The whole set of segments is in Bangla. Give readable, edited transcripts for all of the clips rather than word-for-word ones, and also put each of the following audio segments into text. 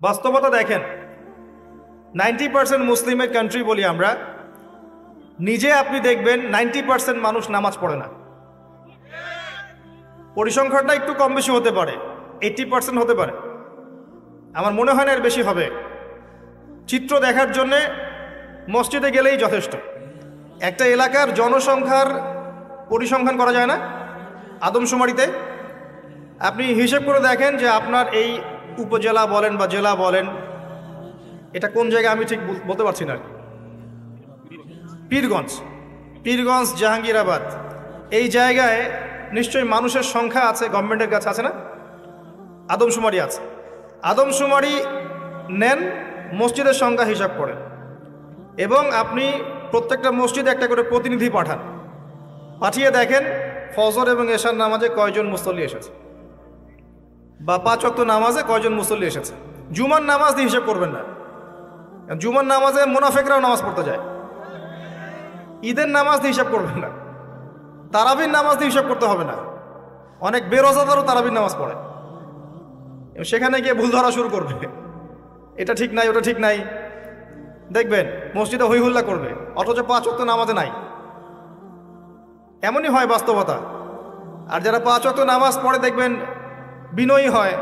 বাস্তবতা দেখেন, 90% মুসলিমের কান্ট্রি বলি আমরা, নিজে আপনি দেখবেন 90% মানুষ নামাজ পড়ে না। পরিসংখ্যানটা একটু কম বেশি হতে পারে, 80% হতে পারে, আমার মনে হয় না এর বেশি হবে। চিত্র দেখার জন্যে মসজিদে গেলেই যথেষ্ট। একটা এলাকার জনসংখ্যার পরিসংখ্যান করা যায় না আদমশুমারিতে? আপনি হিসেব করে দেখেন যে আপনার এই উপজেলা বলেন বা জেলা বলেন, এটা কোন জায়গায় আমি ঠিক বলতে পারছি না, পীরগঞ্জ, জাহাঙ্গীরাবাদ, এই জায়গায় নিশ্চয়ই মানুষের সংখ্যা আছে, গভর্নমেন্টের কাছে আছে না? আদমশুমারি আছে। আদমশুমারি নেন, মসজিদের সংখ্যা হিসাব করেন, এবং আপনি প্রত্যেকটা মসজিদে একটা করে প্রতিনিধি পাঠান, পাঠিয়ে দেখেন ফজর এবং এশার নামাজে কয়জন মুসল্লি এসেছে, বা 5 ওয়াক্ত নামাজে কয়জন মুসল্লি এসেছে। জুমার নামাজ দিয়ে হিসাব করবেন না, জুমার নামাজে মুনাফিকরাও নামাজ পড়তে যায়। ঈদের নামাজ দিয়ে হিসাব করবেন না, তারাবির নামাজ দিয়ে হিসাব করতে হবে না। অনেক বেরোজাদারও তারাবির নামাজ পড়ে, সেখানে গিয়ে ভুল ধরা শুরু করবে, এটা ঠিক নাই, ওটা ঠিক নাই, দেখবেন মসজিদে হই হুল্লা করবে, অথচ 5 ওয়াক্ত নামাজে নাই। এমনই হয় বাস্তবতা। আর যারা 5 ওয়াক্ত নামাজ পড়ে দেখবেন বিনয়ী হয়,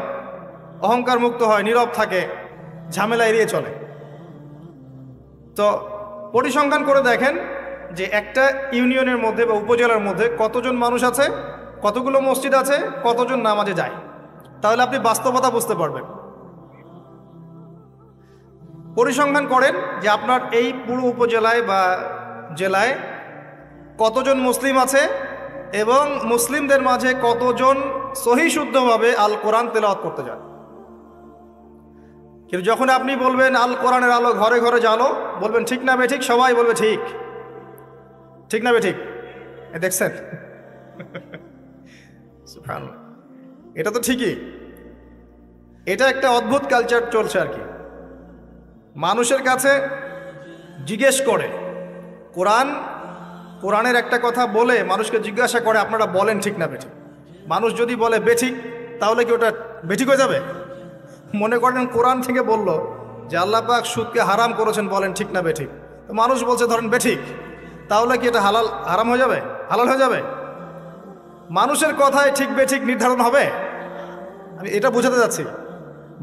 অহংকার মুক্ত হয়, নীরব থাকে, ঝামেলা এড়িয়ে চলে। তো পরিসংখ্যান করে দেখেন যে একটা ইউনিয়নের মধ্যে বা উপজেলার মধ্যে কতজন মানুষ আছে, কতগুলো মসজিদ আছে, কতজন নামাজে যায়, তাহলে আপনি বাস্তবতা বুঝতে পারবেন। পরিসংখ্যান করেন যে আপনার এই পুরো উপজেলায় বা জেলায় কতজন মুসলিম আছে এবং মুসলিমদের মাঝে কতজন সহি শুদ্ধভাবে আল কোরআন তেলাওয়াত করতে যান। কিন্তু যখন আপনি বলবেন আল কোরআনের আলো ঘরে ঘরে জ্বালো, বলবেন ঠিক না বেঠিক, সবাই বলবে ঠিক, ঠিক না বেঠিক। দেখছেন, এটা তো ঠিকই, এটা একটা অদ্ভুত কালচার চলছে আর কি। মানুষের কাছে জিজ্ঞেস করে, কোরআনের একটা কথা বলে মানুষকে জিজ্ঞাসা করে আপনারা বলেন ঠিক না বেঠিক। মানুষ যদি বলে বেঠিক, তাহলে কি ওটা বেঠিক হয়ে যাবে? মনে করেন কোরআন থেকে বলল যে আল্লাহ পাক সুদকে হারাম করেছেন, বলেন ঠিক না বেঠিক। তো মানুষ বলছে ধরেন বেঠিক, তাহলে কি এটা হারাম হয়ে যাবে, হালাল হয়ে যাবে? মানুষের কথায় ঠিক বেঠিক নির্ধারণ হবে? আমি এটা বোঝাতে যাচ্ছি,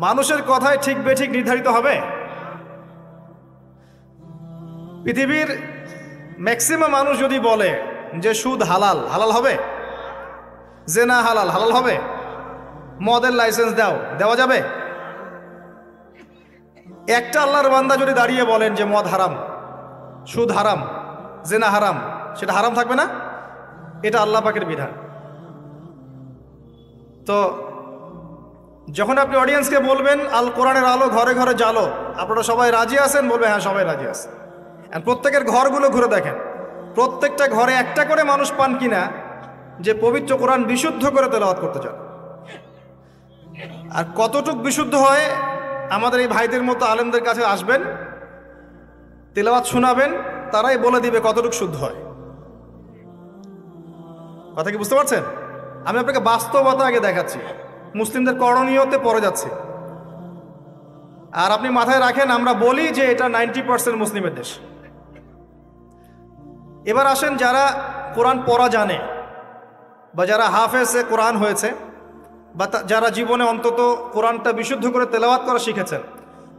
মানুষের কথায় ঠিক বেঠিক নির্ধারিত হবে? পৃথিবীর ম্যাক্সিমাম মানুষ যদি বলে যে সুদ হালাল, হালাল হবে? জেনা হালাল, হালাল হবে? মদের লাইসেন্স দেওয়া যাবে? একটা আল্লাহর বান্দা যদি দাঁড়িয়ে বলেন যে মদ হারাম, সুদ হারাম, জেনা হারাম, সেটা হারাম থাকবে না? এটা আল্লাহ পাকের বিধান। তো যখন আপনি অডিয়েন্সকে বলবেন আল কোরআনের আলো ঘরে ঘরে জ্বালো, আপনারা সবাই রাজি আছেন? বলবে হ্যাঁ সবাই রাজি আছে। প্রত্যেকের ঘরগুলো ঘুরে দেখেন, প্রত্যেকটা ঘরে একটা করে মানুষ পান কিনা যে পবিত্র কোরআন বিশুদ্ধ করে তেলাওয়াত করতে চান। আর কতটুক বিশুদ্ধ হয়, আমাদের এই ভাইদের মতো আলেমদের কাছে আসবেন, তেলাওয়াত শোনাবেন, তারাই বলে দিবে কতটুক শুদ্ধ হয়। কথা কি বুঝতে পারছেন? আমি আপনাকে বাস্তবতা আগে দেখাচ্ছি, মুসলিমদের করণীয়তে পড়ে যাচ্ছে। আর আপনি মাথায় রাখেন, আমরা বলি যে এটা 90% মুসলিমের দেশ। এবার আসেন যারা কোরআন পড়া জানে, বা যারা হাফেজে কোরআন হয়েছে, বা যারা জীবনে অন্তত কোরআনটা বিশুদ্ধ করে তেলাওয়াত করা শিখেছেন,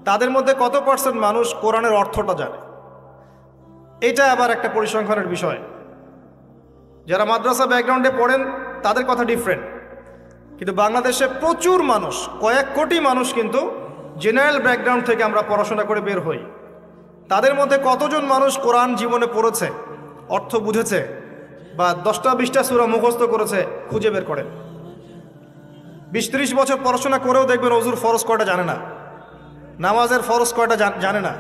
তাদের মধ্যে কত পার্সেন্ট মানুষ কোরআনের অর্থটা জানে? এটা আবার একটা পরিসংখ্যানের বিষয়। যারা মাদ্রাসা ব্যাকগ্রাউন্ডে পড়েন তাদের কথা ডিফারেন্ট, কিন্তু বাংলাদেশে প্রচুর মানুষ, কয়েক কোটি মানুষ কিন্তু জেনারেল ব্যাকগ্রাউন্ড থেকে আমরা পড়াশোনা করে বের হই। তাদের মধ্যে কতজন মানুষ কোরআন জীবনে পড়েছে, অর্থ বুঝেছে, বা 10টা 20টা সূরা মুখস্থ করেছে? খুঁজে বের করেন। 20-30 বছর পড়াশোনা করেও দেখবেন ওযুর ফরজ কয়টা জানে না, নামাজের ফরজ কয়টা জানে না,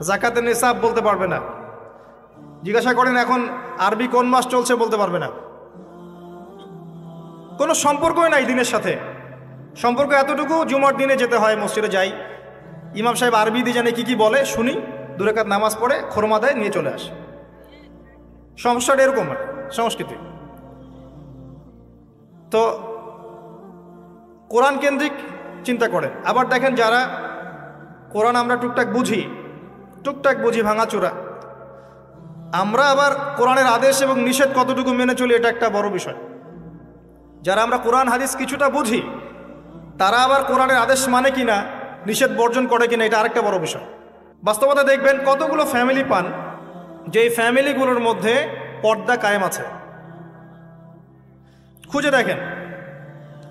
যাকাতের নিসাব বলতে পারবে না। জিজ্ঞাসা করেন এখন আরবি কোন মাস চলছে, বলতে পারবে না। কোনো সম্পর্কই নাই দিনের সাথে। সম্পর্ক এতটুকু, জুমার দিনে যেতে হয়, মসজিদে যাই, ইমাম সাহেব আরবি দিয়ে জানে কি বলে, শুনি, 2 রাকাত নামাজ পড়ে খোরমা দেয়, নিয়ে চলে আসে। সমস্যাটা এরকম সংস্কৃতি। তো কোরআন কেন্দ্রিক চিন্তা করেন। আবার দেখেন যারা কোরআন আমরা টুকটাক বুঝি ভাঙাচোরা। আমরা আবার কোরআনের আদেশ এবং নিষেধ কতটুকু মেনে চলি এটা একটা বড় বিষয়। যারা আমরা কোরআন হাদিস কিছুটা বুঝি তারা আবার কোরআনের আদেশ মানে কিনা, নিষেধ বর্জন করে কিনা, এটা আরেকটা বড় বিষয়। বাস্তবতা দেখবেন কতগুলো ফ্যামিলি পান যেই ফ্যামিলিগুলোর মধ্যে পর্দা কায়েম আছে। খুঁজে দেখেন,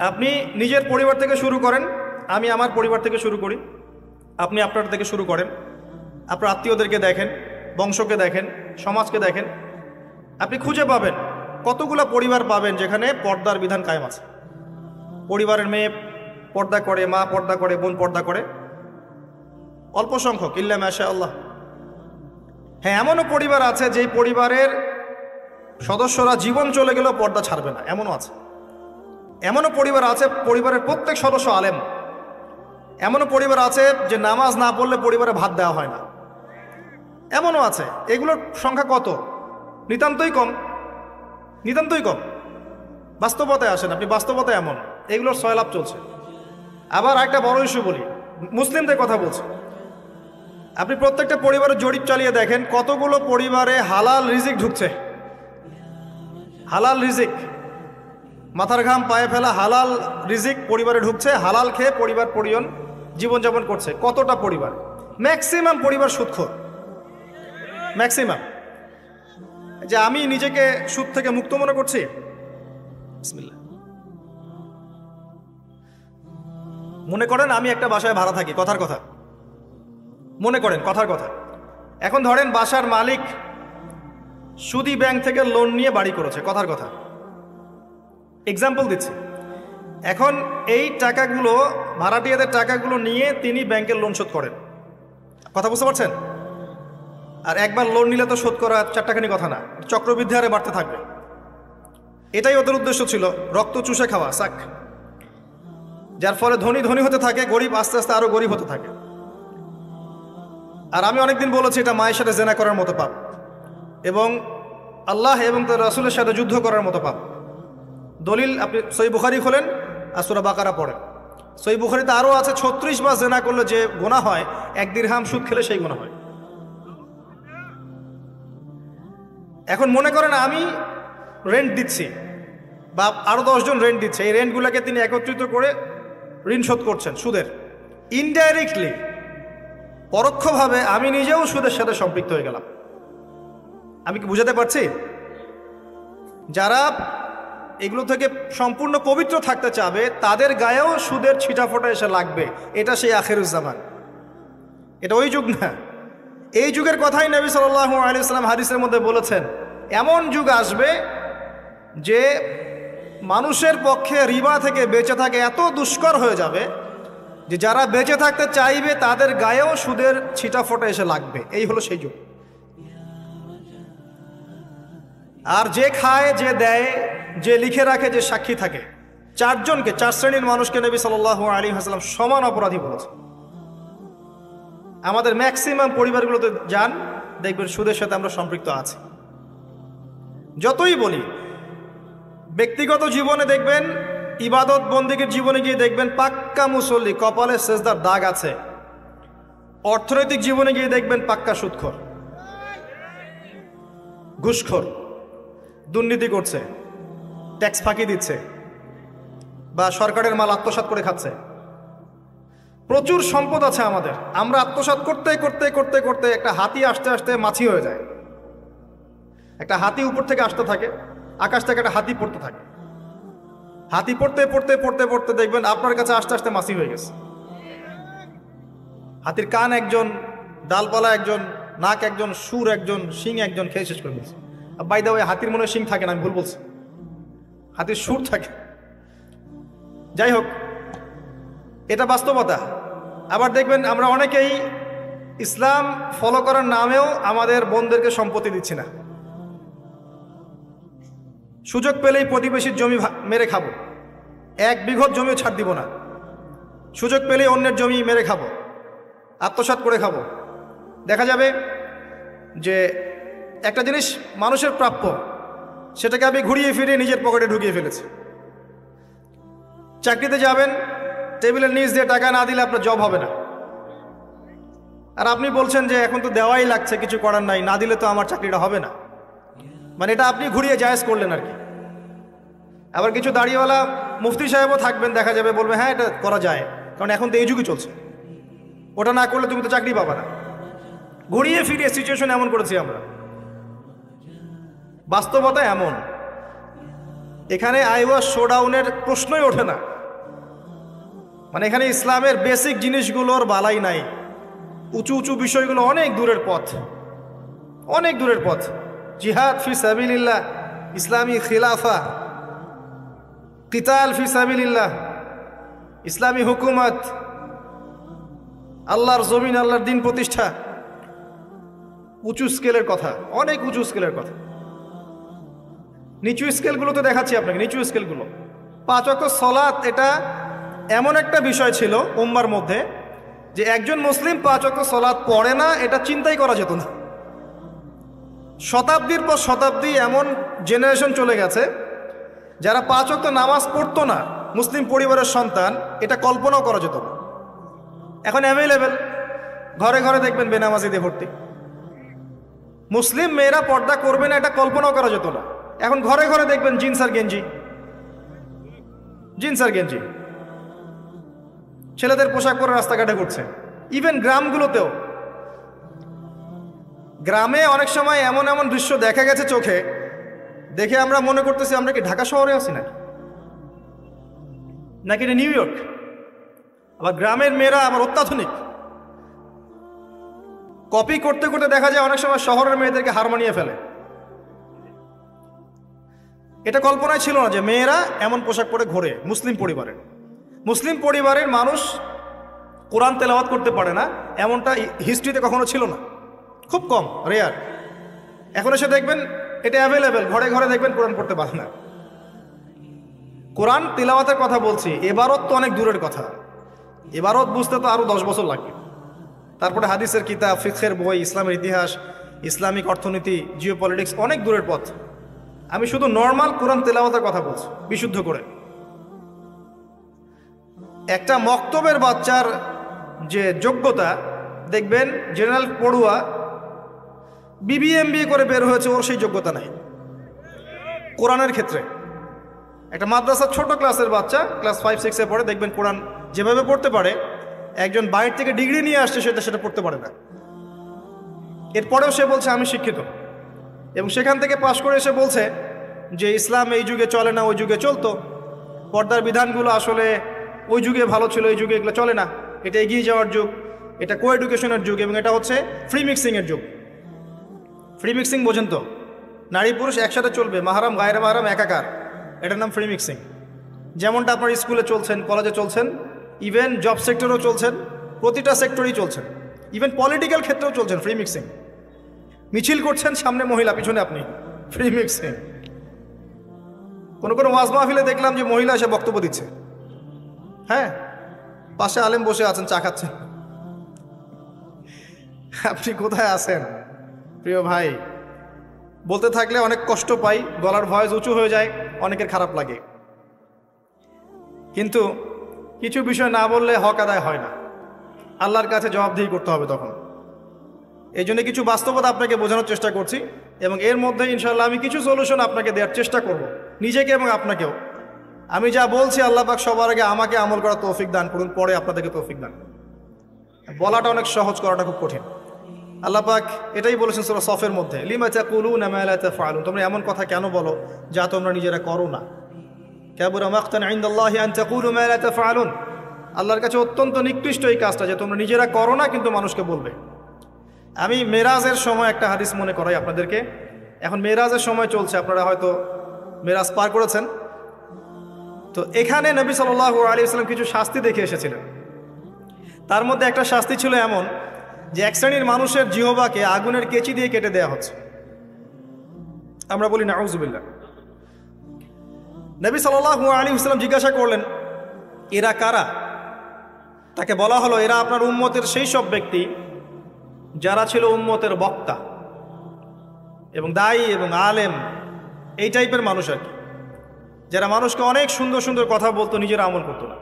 আপনি নিজের পরিবার থেকে শুরু করেন, আমি আমার পরিবার থেকে শুরু করি, আপনি আপনার থেকে শুরু করেন, আপনার আত্মীয়দেরকে দেখেন, বংশকে দেখেন, সমাজকে দেখেন, আপনি খুঁজে পাবেন কতগুলো পরিবার পাবেন যেখানে পর্দার বিধান কায়েম আছে। পরিবারের মেয়ে পর্দা করে, মা পর্দা করে, বোন পর্দা করে, অল্প সংখ্যক, ইল্লা মাশাআল্লাহ। হ্যাঁ, এমনও পরিবার আছে যেই পরিবারের সদস্যরা জীবন চলে গেলেও পর্দা ছাড়বে না, এমনও আছে। এমনও পরিবার আছে পরিবারের প্রত্যেক সদস্য আলেম। এমনও পরিবার আছে যে নামাজ না পড়লে পরিবারে ভাত দেওয়া হয় না, এমনও আছে। এগুলোর সংখ্যা কত? নিতান্তই কম। বাস্তবতায় আসেন আপনি, বাস্তবতায় এমন এগুলোর সয়লাভ চলছে। আবার একটা বড় ইস্যু বলি, মুসলিমদের কথা বলছি। আপনি প্রত্যেকটা পরিবারের জরিপ চালিয়ে দেখেন কতগুলো পরিবারে হালাল রিজিক ঢুকছে। হালাল রিজিক, মাথার ঘাম পায়ে ফেলা হালাল রিজিক পরিবারে ঢুকছে, হালাল খেয়ে পরিবার পরিজন জীবনযাপন করছে। কতটা পরিবার? ম্যাক্সিমাম পরিবার সুদখোর, ম্যাক্সিমাম। যে আমি নিজেকে সুদ থেকে মুক্ত মনে করছি, বিসমিল্লাহ। মনে করেন আমি একটা বাসায় ভাড়া থাকি, কথার কথা মনে করেন, কথার কথা। এখন ধরেন বাসার মালিক সুদি ব্যাংক থেকে লোন নিয়ে বাড়ি করেছে, কথার কথা, এক্সাম্পল দিচ্ছি। এখন এই টাকাগুলো, ভাড়াটিয়াদের টাকাগুলো নিয়ে তিনি ব্যাংকের লোন শোধ করেন, কথা বুঝতে পারছেন? আর একবার লোন নিলে তো শোধ করা চারটাখানি কথা না, চক্রবৃদ্ধি হারে বাড়তে থাকবে। এটাই ওদের উদ্দেশ্য ছিল, রক্ত চুষে খাওয়া, সাক। যার ফলে ধনী ধনী হতে থাকে, গরিব আস্তে আস্তে আরো গরিব হতে থাকে। আর আমি অনেকদিন বলেছি এটা মায়ের সাথে জেনা করার মতো পাপ, এবং আল্লাহ এবং তার রাসূলের সাথে যুদ্ধ করার মতো পাপ। দলিল আপনি সহিহ বুখারী খোলেন আর সূরা বাকারা পড়েন। সহিহ বুখারীতে আরও আছে 36 বার জেনা করলে যে গুনাহ হয়, 1 দিরহাম সুদ খেলে সেই গুনাহ হয়। এখন মনে করেন আমি রেন্ট দিচ্ছি বা আরও 10 জন রেন্ট দিচ্ছে, এই রেন্টগুলোকে তিনি একত্রিত করে ঋণ শোধ করছেন সুদের। ইনডাইরেক্টলি, পরোক্ষভাবে আমি নিজেও সুদের সাথে সম্পৃক্ত হয়ে গেলাম। আমি কি বুঝাতে পারছি? যারা এগুলো থেকে সম্পূর্ণ পবিত্র থাকতে চাবে তাদের গায়েও সুদের ছিটাফোঁটা এসে লাগবে। এটা সেই আখিরুজ্জামান, এটা ওই যুগ না। এই যুগের কথাই নবী সাল্লাল্লাহু আলাইহি ওয়াসাল্লাম হাদিসের মধ্যে বলেছেন, এমন যুগ আসবে যে মানুষের পক্ষে রিবা থেকে বেঁচে থাকে এত দুষ্কর হয়ে যাবে যে যারা বেঁচে থাকতে চাইবে তাদের গায়েও সুদের ছিটাফোঁটা এসে লাগবে। এই হলো সেই যুগ। আর যে খায়, যে দেয়, যে লিখে রাখে, যে সাক্ষী থাকে, 4 জনকে, 4 শ্রেণীর মানুষকে নবী সাল্লাল্লাহু আলাইহি ওয়াসাল্লাম সমান অপরাধী বলেছে। আমাদের ম্যাক্সিমাম পরিবারগুলোতে যান, দেখবেন সুদের সাথে আমরা সম্পৃক্ত আছি। যতই বলি, ব্যক্তিগত জীবনে দেখবেন, ইবাদত বন্দেগীর জীবনে গিয়ে দেখবেন পাক্কা মুসল্লি, কপালে সেজদার দাগ আছে। অর্থনৈতিক জীবনে গিয়ে দেখবেন পাক্কা সুদখোর, ঘুষখোর, দুর্নীতি করছে, ট্যাক্স ফাঁকি দিচ্ছে, বা সরকারের মাল আত্মসাৎ করে খাচ্ছে। প্রচুর সম্পদ আছে আমাদের, আমরা আত্মসাৎ করতে করতে করতে করতে একটা হাতি আসতে আসতে মাছি হয়ে যায়। একটা হাতি উপর থেকে আসতে থাকে, আকাশ থেকে একটা হাতি পড়তে থাকে। হাতি পড়তে পড়তে পড়তে পড়তে দেখবেন আপনার কাছে আস্তে আস্তে মাছি হয়ে গেছে। হাতির কান একজন, ডালপালা একজন, নাক একজন, সুর একজন, শিং একজন, খেয়ে শেষ করে দিয়েছে। বাই দ্য ওয়ে, হাতির মনে শিং থাকে না, আমি ভুল বলছি, হাতির সুর থাকে। যাই হোক, এটা বাস্তবতা। আবার দেখবেন আমরা অনেকেই ইসলাম ফলো করার নামেও আমাদের বোনদেরকে সম্পত্তি দিচ্ছি না। সুযোগ পেলেই প্রতিবেশীর জমি মেরে খাবো, 1 বিঘত জমিও ছাড় দিব না। সুযোগ পেলেই অন্যের জমি মেরে খাবো, আত্মসাৎ করে খাবো। দেখা যাবে যে একটা জিনিস মানুষের প্রাপ্য, সেটাকে আমি ঘুরিয়ে ফিরিয়ে নিজের পকেটে ঢুকিয়ে ফেলেছি। চাকরিতে যাবেন, টেবিলের নিচ দিয়ে টাকা না দিলে আপনার জব হবে না। আর আপনি বলছেন যে এখন তো দেওয়াই লাগছে, কিছু করার নাই, না দিলে তো আমার চাকরিটা হবে না। মানে এটা আপনি ঘুরিয়ে জায়েজ করলেন আর কি। আবার কিছু দাড়িওয়ালা মুফতি সাহেবও থাকবেন, দেখা যাবে বলবে হ্যাঁ এটা করা যায়, কারণ এখন তো এই যুগই চলছে, ওটা না করলে তুমি তো চাকরি পাবা না। ঘুরিয়ে ফিরিয়ে সিচুয়েশন এমন করেছি আমরা। বাস্তবতা এমন, এখানে আইওয়া শোডাউনের প্রশ্নই ওঠে না। মানে এখানে ইসলামের বেসিক জিনিসগুলোর বালাই নাই, উঁচু উঁচু বিষয়গুলো অনেক দূরের পথ, অনেক দূরের পথ। জিহাদ ফি সাবিলিল্লাহ, ইসলামী খিলাফা, কিতাল ফি সাবিলিল্লাহ, ইসলামী হুকুমত, আল্লাহর জমিন, আল্লাহর দিন প্রতিষ্ঠা, উঁচু স্কেলের কথা, অনেক উঁচু স্কেলের কথা। নিচু স্কেলগুলো তো দেখাচ্ছি আপনাকে, নিচু স্কেলগুলো। 5 ওয়াক্ত সালাত এটা এমন একটা বিষয় ছিল উম্মার মধ্যে যে একজন মুসলিম 5 ওয়াক্ত সালাত পড়ে না এটা চিন্তাই করা যেত না। শতাব্দীর পর শতাব্দী এমন জেনারেশন চলে গেছে যারা 5 ওয়াক্ত নামাজ পড়তো না, মুসলিম পরিবারের সন্তান, এটা কল্পনাও করা যেত না। এখন অ্যাভেলেবেল, ঘরে ঘরে দেখবেন বেনামাজিদের ভর্তি। মুসলিম মেয়েরা পর্দা করবে না এটা কল্পনাও করা যেত না, এখন ঘরে ঘরে দেখবেন জিন্স আর গেঞ্জি, জিন্স আর গেঞ্জি, ছেলেদের পোশাক পরে রাস্তাঘাটে ঘুরছে। ইভেন গ্রামগুলোতেও, গ্রামে অনেক সময় এমন এমন দৃশ্য দেখা গেছে চোখে, দেখে আমরা মনে করতেছি আমরা কি ঢাকা শহরে আছি নাকি নিউ ইয়র্ক। আবার গ্রামের মেয়েরা আবার অত্যাধুনিক, কপি করতে করতে দেখা যায় অনেক সময় শহরের মেয়েদেরকে হার মানিয়ে ফেলে। এটা কল্পনায় ছিল না যে মেয়েরা এমন পোশাক পরে ঘোরে মুসলিম পরিবারের মানুষ কোরআন তেলাওয়াত করতে পারে না, এমনটা হিস্ট্রিতে কখনো ছিল না, খুব কম, রেয়ার। এখন এসে দেখবেন এটা অ্যাভেলেবেল, ঘরে ঘরে দেখবেন কোরআন পড়তে পারে না। কোরআন তেলাওয়াতের কথা বলছি, এবারত তো অনেক দূরের কথা, এবারত বুঝতে তো আরো 10 বছর লাগবে। তারপরে হাদিসের কিতাব, ফিকহের বই, ইসলামের ইতিহাস, ইসলামিক অর্থনীতি, জিওপলিটিক্স, অনেক দূরের পথ। আমি শুধু নর্মাল কোরআন তেলাওয়াতের কথা বলছি, বিশুদ্ধ করে। একটা মক্তবের বাচ্চার যে যোগ্যতা, দেখবেন জেনারেল পড়ুয়া BBA করে বের হয়েছে, ওর সেই যোগ্যতা নাই কোরআনের ক্ষেত্রে। একটা মাদ্রাসার ছোট ক্লাসের বাচ্চা, ক্লাস 5-6-এ পড়ে, দেখবেন কোরআন যেভাবে পড়তে পারে, একজন বাইরে থেকে ডিগ্রি নিয়ে আসছে সেটা পড়তে পারে না। এরপরেও সে বলছে আমি শিক্ষিত, এবং সেখান থেকে পাশ করে এসে বলছে যে ইসলাম এই যুগে চলে না, ওই যুগে চলতো, পর্দার বিধানগুলো আসলে ওই যুগে ভালো ছিল, এই যুগে এগুলো চলে না, এটা এগিয়ে যাওয়ার যুগ, এটা কো এডুকেশনের যুগ, এবং এটা হচ্ছে ফ্রি মিক্সিংয়ের যুগ। ফ্রি মিক্সিং বোঝেন তো, নারী পুরুষ একসাথে চলবে, মাহারাম গায়রে মাহারাম একাকার, এটার নাম ফ্রি মিক্সিং। যেমনটা আপনার স্কুলে চলছেন, কলেজে চলছেন, ইভেন জব সেক্টরেও চলছেন, প্রতিটা সেক্টরেই চলছেন, ইভেন পলিটিক্যাল ক্ষেত্রেও চলছেন ফ্রি মিক্সিং। মিছিল করছেন, সামনে মহিলা, পিছনে আপনি, ফ্রি মিক্সিং। কোনো ওয়াজ মাহফিলে দেখলাম যে মহিলা এসে বক্তব্য দিচ্ছে, হ্যাঁ, পাশে আলেম বসে আছেন, চা খাচ্ছেন। আপনি কোথায় আছেন প্রিয় ভাই? বলতে থাকলে অনেক কষ্ট পাই, গলার ভয়েস উঁচু হয়ে যায়, অনেকের খারাপ লাগে, কিন্তু কিছু বিষয় না বললে হক আদায় হয় না, আল্লাহর কাছে জবাবদিহি করতে হবে তখন। এই জন্য কিছু বাস্তবতা আপনাকে বোঝানোর চেষ্টা করছি, এবং এর মধ্যে ইনশাআল্লাহ আমি কিছু সলিউশন আপনাকে দেওয়ার চেষ্টা করব, নিজেকে এবং আপনাকেও। আমি যা বলছি আল্লাহ পাক সবার আগে আমাকে আমল করার তৌফিক দান করুন, পরে আপনাদেরকে তৌফিক দান। বলাটা অনেক সহজ, করাটা খুব কঠিন। আল্লাহ পাক এটাই বলেছেন সূরা সফের মধ্যে, লিমা তাকুলুনা মা লা তাফআলুন, তোমরা এমন কথা কেন বলো যা তোমরা নিজেরা করো না। কাবুরা মাকতান ইনদাল্লাহি আন তাকুলু মা লা তাফআলুন, আল্লাহর কাছে অত্যন্ত নিকৃষ্ট এই কাজটা যে তোমরা নিজেরা করো না কিন্তু মানুষকে বলবে। আমি মেরাজের সময় একটা হাদিস মনে করাই আপনাদেরকে। এখন মেরাজের সময় চলছে, আপনারা হয়তো মেরাজ পার করেছেন। তো এখানে নবী সাল্লাল্লাহু আলাইহি ওয়াসাল্লাম কিছু শাস্তি দেখে এসেছিলেন। তার মধ্যে একটা শাস্তি ছিল এমন যে এক শ্রেণীর মানুষের জিহ্বাকে আগুনের কেচি দিয়ে কেটে দেওয়া হচ্ছে। আমরা বলি নাউযুবিল্লাহ। নবী সাল্লাল্লাহু আলাইহি ওয়াসাল্লাম জিজ্ঞাসা করলেন এরা কারা? তাকে বলা হলো এরা আপনার উম্মতের সেই সব ব্যক্তি যারা ছিল উম্মতের বক্তা এবং দায়ী এবং আলেম, এই টাইপের মানুষ আর কি, যারা মানুষকে অনেক সুন্দর সুন্দর কথা বলতো, নিজেরা আমল করতো না।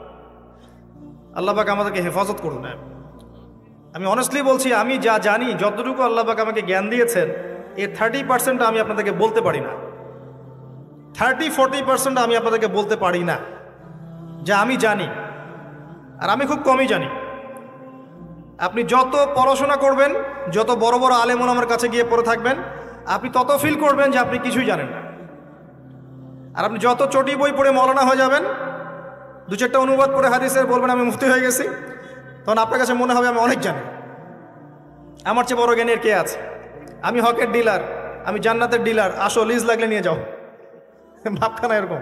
আল্লাহ পাক আমাদেরকে হেফাজত করুন। আমি অনেস্টলি বলছি, আমি যা জানি, যতটুকু আল্লাহ পাক আমাকে জ্ঞান দিয়েছেন, এর 30% আমি আপনাদেরকে বলতে পারি না। 30-40% আমি আপনাদেরকে বলতে পারি না যা আমি জানি, আর আমি খুব কমই জানি। আপনি যত পড়াশোনা করবেন, যত বড় বড় আলেম ওলামার কাছে গিয়ে পড়ে থাকবেন, আপনি তত ফিল করবেন যে আপনি কিছুই জানেন না। আর আপনি যত চটি বই পড়ে মৌলানা হয়ে যাবেন, দু চারটা অনুবাদ পড়ে হাদিসের বলবেন আমি মুফতি হয়ে গেছি, তখন আপনার কাছে মনে হবে আমি অনেক জানি, আমার চেয়ে বড় জ্ঞানের কে আছে, আমি হকের ডিলার, আমি জান্নাতের ডিলার, আসো লিজ লাগলে নিয়ে যাও, ভাবখানা এরকম।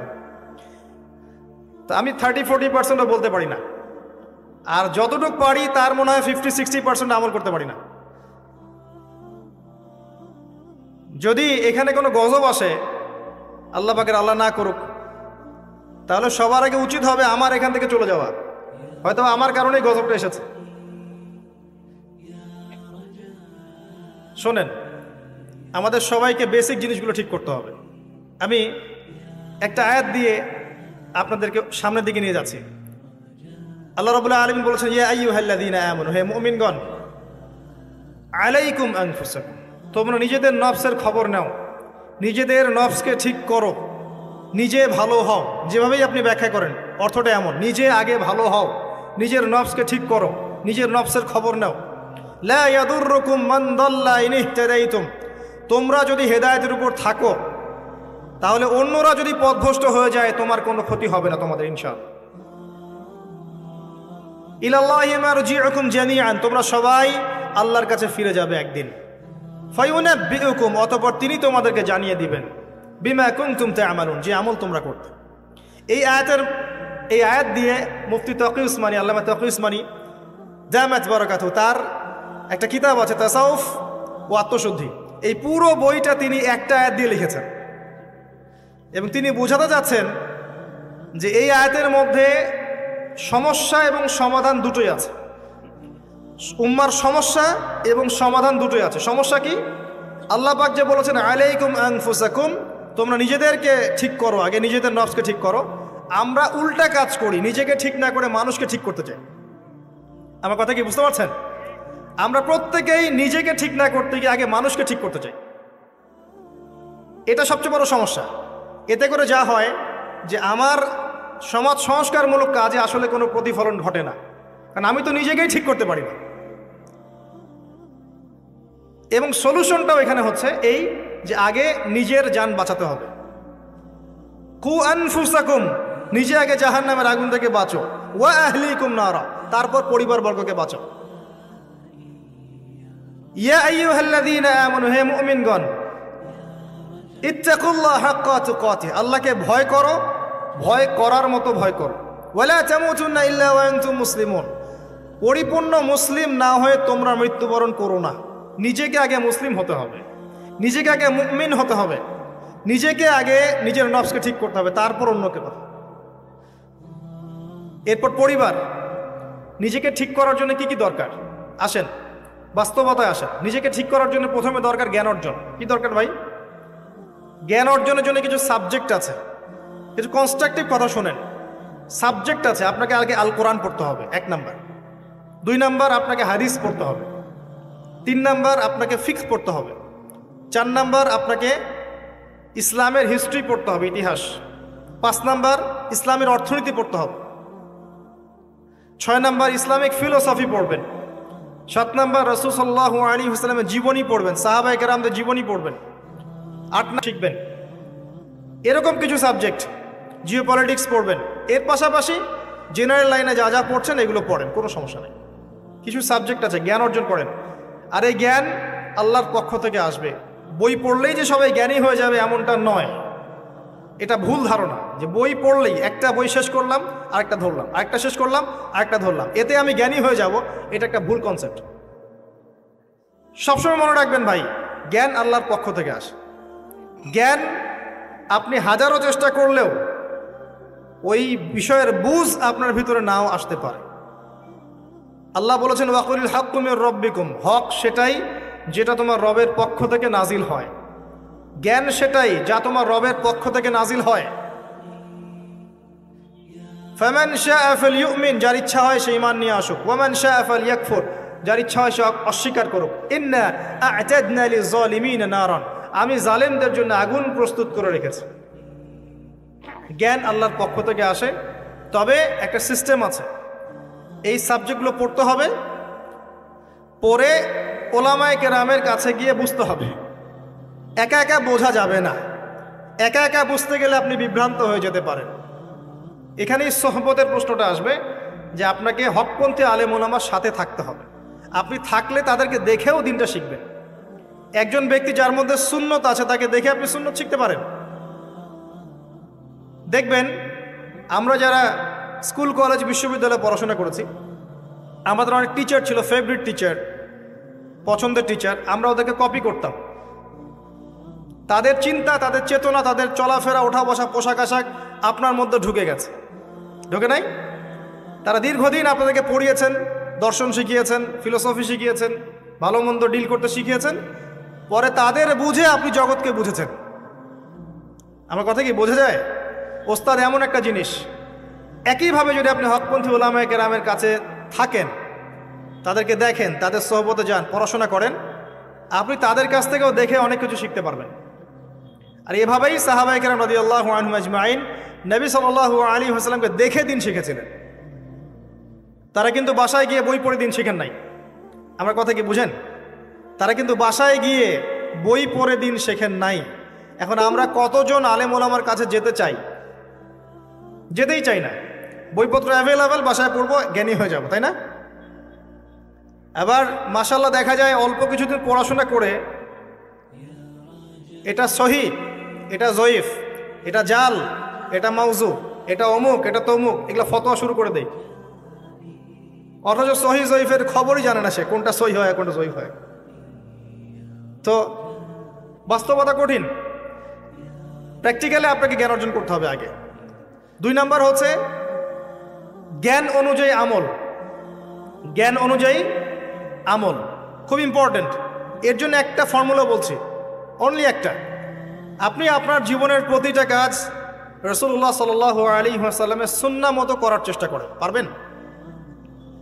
তো আমি 30-40% বলতে পারি না, আর যতটুকু পারি তার মনে হয় 50-60% আমল করতে পারি না। যদি এখানে কোনো গজব আসে, আল্লাহ পাকের আল্লাহ না করুক, তাহলে সবার আগে উচিত হবে আমার এখান থেকে চলে যাওয়া। হয়তো আমার কারণেই গজবটা এসেছে। শোনেন, আমাদের সবাইকে বেসিক জিনিসগুলো ঠিক করতে হবে। আমি একটা আয়াত দিয়ে আপনাদেরকে সামনের দিকে নিয়ে যাচ্ছি। আল্লাহ রাব্বুল আলামিন বলেছেন, ইয়া আইয়ুহাল্লাযীনা আমানু, হে মুমিনগণ, আলাইকুম আনফুসাকুম, তোমরা নিজেদের নফসের খবর নাও, নিজেদের নফসকে ঠিক করো, নিজে ভালো হও। যেভাবেই আপনি ব্যাখ্যা করেন অর্থটা এমন, নিজে আগে ভালো হও, নিজের নফসকে ঠিক করো, নিজের নফসের খবর নাও। লা ইয়াদুররুকুম মান দাল্লা ইন ইহতাদাইতুম, তোমরা যদি হেদায়েতের উপর থাকো, তাহলে অন্যরা যদি পথভ্রষ্ট হয়ে যায় তোমার কোনো ক্ষতি হবে না তোমাদের, ইনশাআল্লাহ। ইলাল্লাহি মারজিউকুম জামিআন, তোমরা সবাই আল্লাহর কাছে ফিরে যাবে একদিন। ফায়ুনাব্বিউকুম, অতঃপর তিনি তোমাদেরকে জানিয়ে দিবেন, বিমা কুনতুম তা'মালুন, যে আমল তোমরা করতে। এই আয়াত দিয়ে মুফতি তকি উসমানী, আল্লামা তকি উসমানী দামাত বারাকাতুহু, তার একটা কিতাব আছে তাসাউফ ও আত্মশুদ্ধি, এই পুরো বইটা তিনি একটা আয়াত দিয়ে লিখেছেন। এবং তিনি বোঝাতে যাচ্ছেন যে এই আয়াতের মধ্যে সমস্যা এবং সমাধান দুটোই আছে। উম্মার সমস্যা এবং সমাধান দুটোই আছে। সমস্যা কি? আল্লাহ পাক যে বলেছেন আলাইকুম আনফুসাকুম, তোমরা নিজেদেরকে ঠিক করো, আগে নিজেদের নফসকে ঠিক করো। আমরা উল্টা কাজ করি, নিজেকে ঠিক না করে মানুষকে ঠিক করতে চাই। আমার কথা কি বুঝতে পারছেন? আমরা প্রত্যেকেই নিজেকে ঠিক না করতে গিয়ে আগে মানুষকে ঠিক করতে চাই। এটা সবচেয়ে বড় সমস্যা। এতে করে যা হয় যে আমার সমাজ সংস্কারমূলক কাজে আসলে কোনো প্রতিফলন ঘটে না, কারণ আমি তো নিজেকেই ঠিক করতে পারি না। এবং সলিউশনটাও এখানে হচ্ছে এই যে আগে নিজের জান বাঁচাতে হবে। কু আনফুসাকুম, নিজে আগে জাহান্নামের আগুন থেকে বাঁচো, ওয়া আহলিকুম নারা, তারপর পরিবারবর্গকে বাঁচো। ইয়া আইয়ুহাল্লাযীনা আমানু, হে মুমিনগণ, ইত্তাকুল্লাহ হাক্কা তুকাতিহ, আল্লাহকে ভয় করো, ভয় করার মতো ভয় করো। ওয়ালা তামুতুন্না ইল্লা ওয়া আনতুম মুসলিমুন, পরিপূর্ণ মুসলিম না হয়ে তোমরা মৃত্যুবরণ করো না। নিজেকে আগে মুসলিম হতে হবে, নিজেকে আগে মুমিন হতে হবে, নিজেকে আগে নিজের নফসকে ঠিক করতে হবে, তারপর অন্যকে কথা। এরপর পরিবার। নিজেকে ঠিক করার জন্য কি কি দরকার? আসেন বাস্তবতায় আসেন। নিজেকে ঠিক করার জন্য প্রথমে দরকার জ্ঞান অর্জন। কি দরকার ভাই? জ্ঞান অর্জনের জন্য কিছু সাবজেক্ট আছে, কিছু কনস্ট্রাকটিভ কথা শোনেন। সাবজেক্ট আছে, আপনাকে আগে আল কোরআন পড়তে হবে 1 নাম্বার, 2 নাম্বার আপনাকে হাদিস পড়তে হবে, 3 নাম্বার আপনাকে ফিকহ পড়তে হবে, 4 নাম্বার আপনাকে ইসলামের হিস্ট্রি পড়তে হবে, ইতিহাস, 5 নাম্বার ইসলামের অর্থনীতি পড়তে হবে, 6 নাম্বার ইসলামিক ফিলোসফি পড়বেন, 7 নাম্বার রাসূল সাল্লাল্লাহু আলাইহি ওয়াসাল্লামের জীবনী পড়বেন, সাহাবায়ে কেরামদের জীবনী পড়বেন, 8 না শিখবেন। এরকম কিছু সাবজেক্ট। জিওপলিটিক্স পড়বেন। এর পাশাপাশি জেনারেল লাইনে যা যা পড়ছেন এগুলো পড়েন, কোনো সমস্যা নেই। কিছু সাবজেক্ট আছে, জ্ঞান অর্জন করেন। আর এই জ্ঞান আল্লাহর পক্ষ থেকে আসবে। বই পড়লেই যে সবাই জ্ঞানী হয়ে যাবে এমনটা নয়, এটা ভুল ধারণা যে বই পড়লেই, একটা বই শেষ করলাম আরেকটা ধরলাম, আরেকটা শেষ করলাম আরেকটা ধরলাম, এতে আমি জ্ঞানী হয়ে যাব, এটা একটা ভুল কনসেপ্ট। সবসময় মনে রাখবেন ভাই, জ্ঞান আল্লাহর পক্ষ থেকে আসে। জ্ঞান আপনি হাজারো চেষ্টা করলেও ওই বিষয়ের বুঝ আপনার ভিতরে নাও আসতে পারে। আল্লাহ বলেছেন ওয়াকুলিল হাক্কু মির রাব্বিকুম, হক সেটাই যেটা তোমার রবের পক্ষ থেকে নাজিল হয়। জ্ঞান সেটাই যা তোমার রবের পক্ষ থেকে নাজিল হয়। ফামান শাআ ফালইউমিন, যার ইচ্ছা হয় সে ঈমান নিয়ে আসুক। ওয়ামান শাআ ফালইয়াকফুর, যার ইচ্ছা হয় সে অস্বীকার করুক। ইন্না আ'তাদনা লিয-যালিমিনা নারান, আমি জালেমদের জন্য আগুন প্রস্তুত করে রেখেছি। জ্ঞান আল্লাহর পক্ষ থেকে আসে, তবে একটা সিস্টেম আছে। এই সাবজেক্টগুলো পড়তে হবে, পরে ওলামায়ে কেরামের কাছে গিয়ে বুঝতে হবে। একা একা বোঝা যাবে না। একা একা বুঝতে গেলে আপনি বিভ্রান্ত হয়ে যেতে পারেন। এখানেই সোহবতের প্রশ্নটা আসবে যে আপনাকে হকপন্থী আলেম ওলামার সাথে থাকতে হবে। আপনি থাকলে তাদেরকে দেখেও দিনটা শিখবেন। একজন ব্যক্তি যার মধ্যে সুন্নত আছে তাকে দেখে আপনি সুন্নত শিখতে পারেন। দেখবেন আমরা যারা স্কুল কলেজ বিশ্ববিদ্যালয়ে পড়াশোনা করেছি, আমাদের অনেক টিচার ছিল, ফেভারিট টিচার, পছন্দের টিচার। আমরা ওদেরকে কপি করতাম। তাদের চিন্তা, তাদের চেতনা, তাদের চলাফেরা, ওঠা বসা, পোশাক আশাক আপনার মধ্যে ঢুকে গেছে, ঢুকে নাই? তারা দীর্ঘদিন আপনাদেরকে পড়িয়েছেন, দর্শন শিখিয়েছেন, ফিলোসফি শিখিয়েছেন, ভালো মন্দ ডিল করতে শিখিয়েছেন। পরে তাদের বুঝে আপনি জগৎকে বুঝেছেন। আমার কথা কি বোঝা যায়? ওস্তাদ এমন একটা জিনিস, একইভাবে যদি আপনি হকপন্থী ওলামায়ে কেরামের কাছে থাকেন, তাদেরকে দেখেন, তাদের সোহবতে যান, পড়াশোনা করেন, আপনি তাদের কাছ থেকেও দেখে অনেক কিছু শিখতে পারবেন। আর এভাবেই সাহাবায়ে কেরাম রাদিয়াল্লাহু আনহুম আজমাইন নবী সাল্লাল্লাহু আলাইহি ওয়াসাল্লামকে দেখে দিন শিখেছিলেন। তারা কিন্তু বাসায় গিয়ে বই পড়ে দিন শিখেন নাই। আমার কথা কি বুঝেন? তারা কিন্তু বাসায় গিয়ে বই পড়ে দিন শেখেন নাই। এখন আমরা কতজন আলেম ওলামার কাছে যেতে চাই? যেতেই চাই না। বইপত্র অ্যাভেলেবেল, বাসায় পড়বো, জ্ঞানী হয়ে যাব, তাই না? আবার মাশাআল্লাহ দেখা যায় অল্প কিছুদিন পড়াশোনা করে এটা সহি, এটা জয়ীফ, এটা জাল, এটা মাউজু, এটা অমুক, এটা তমুক, এগুলো ফতোয়া শুরু করে দেয়। অথচ সহি জয়ীফের খবরই জানে না সে, কোনটা সহি হয় কোনটা জয়ীফ হয়। তো বাস্তবতা কঠিন। প্র্যাকটিক্যালি আপনাকে জ্ঞান অর্জন করতে হবে আগে। 2 নাম্বার হচ্ছে জ্ঞান অনুযায়ী আমল। জ্ঞান অনুযায়ী আমল খুব ইম্পর্টেন্ট। এর জন্য একটা ফর্মুলা বলছি, অনলি একটা। আপনি আপনার জীবনের প্রতিটা কাজ রাসূলুল্লাহ সাল্লাল্লাহু আলাইহি ওয়াসাল্লামের সুন্নাহ মতো করার চেষ্টা করেন। পারবেন?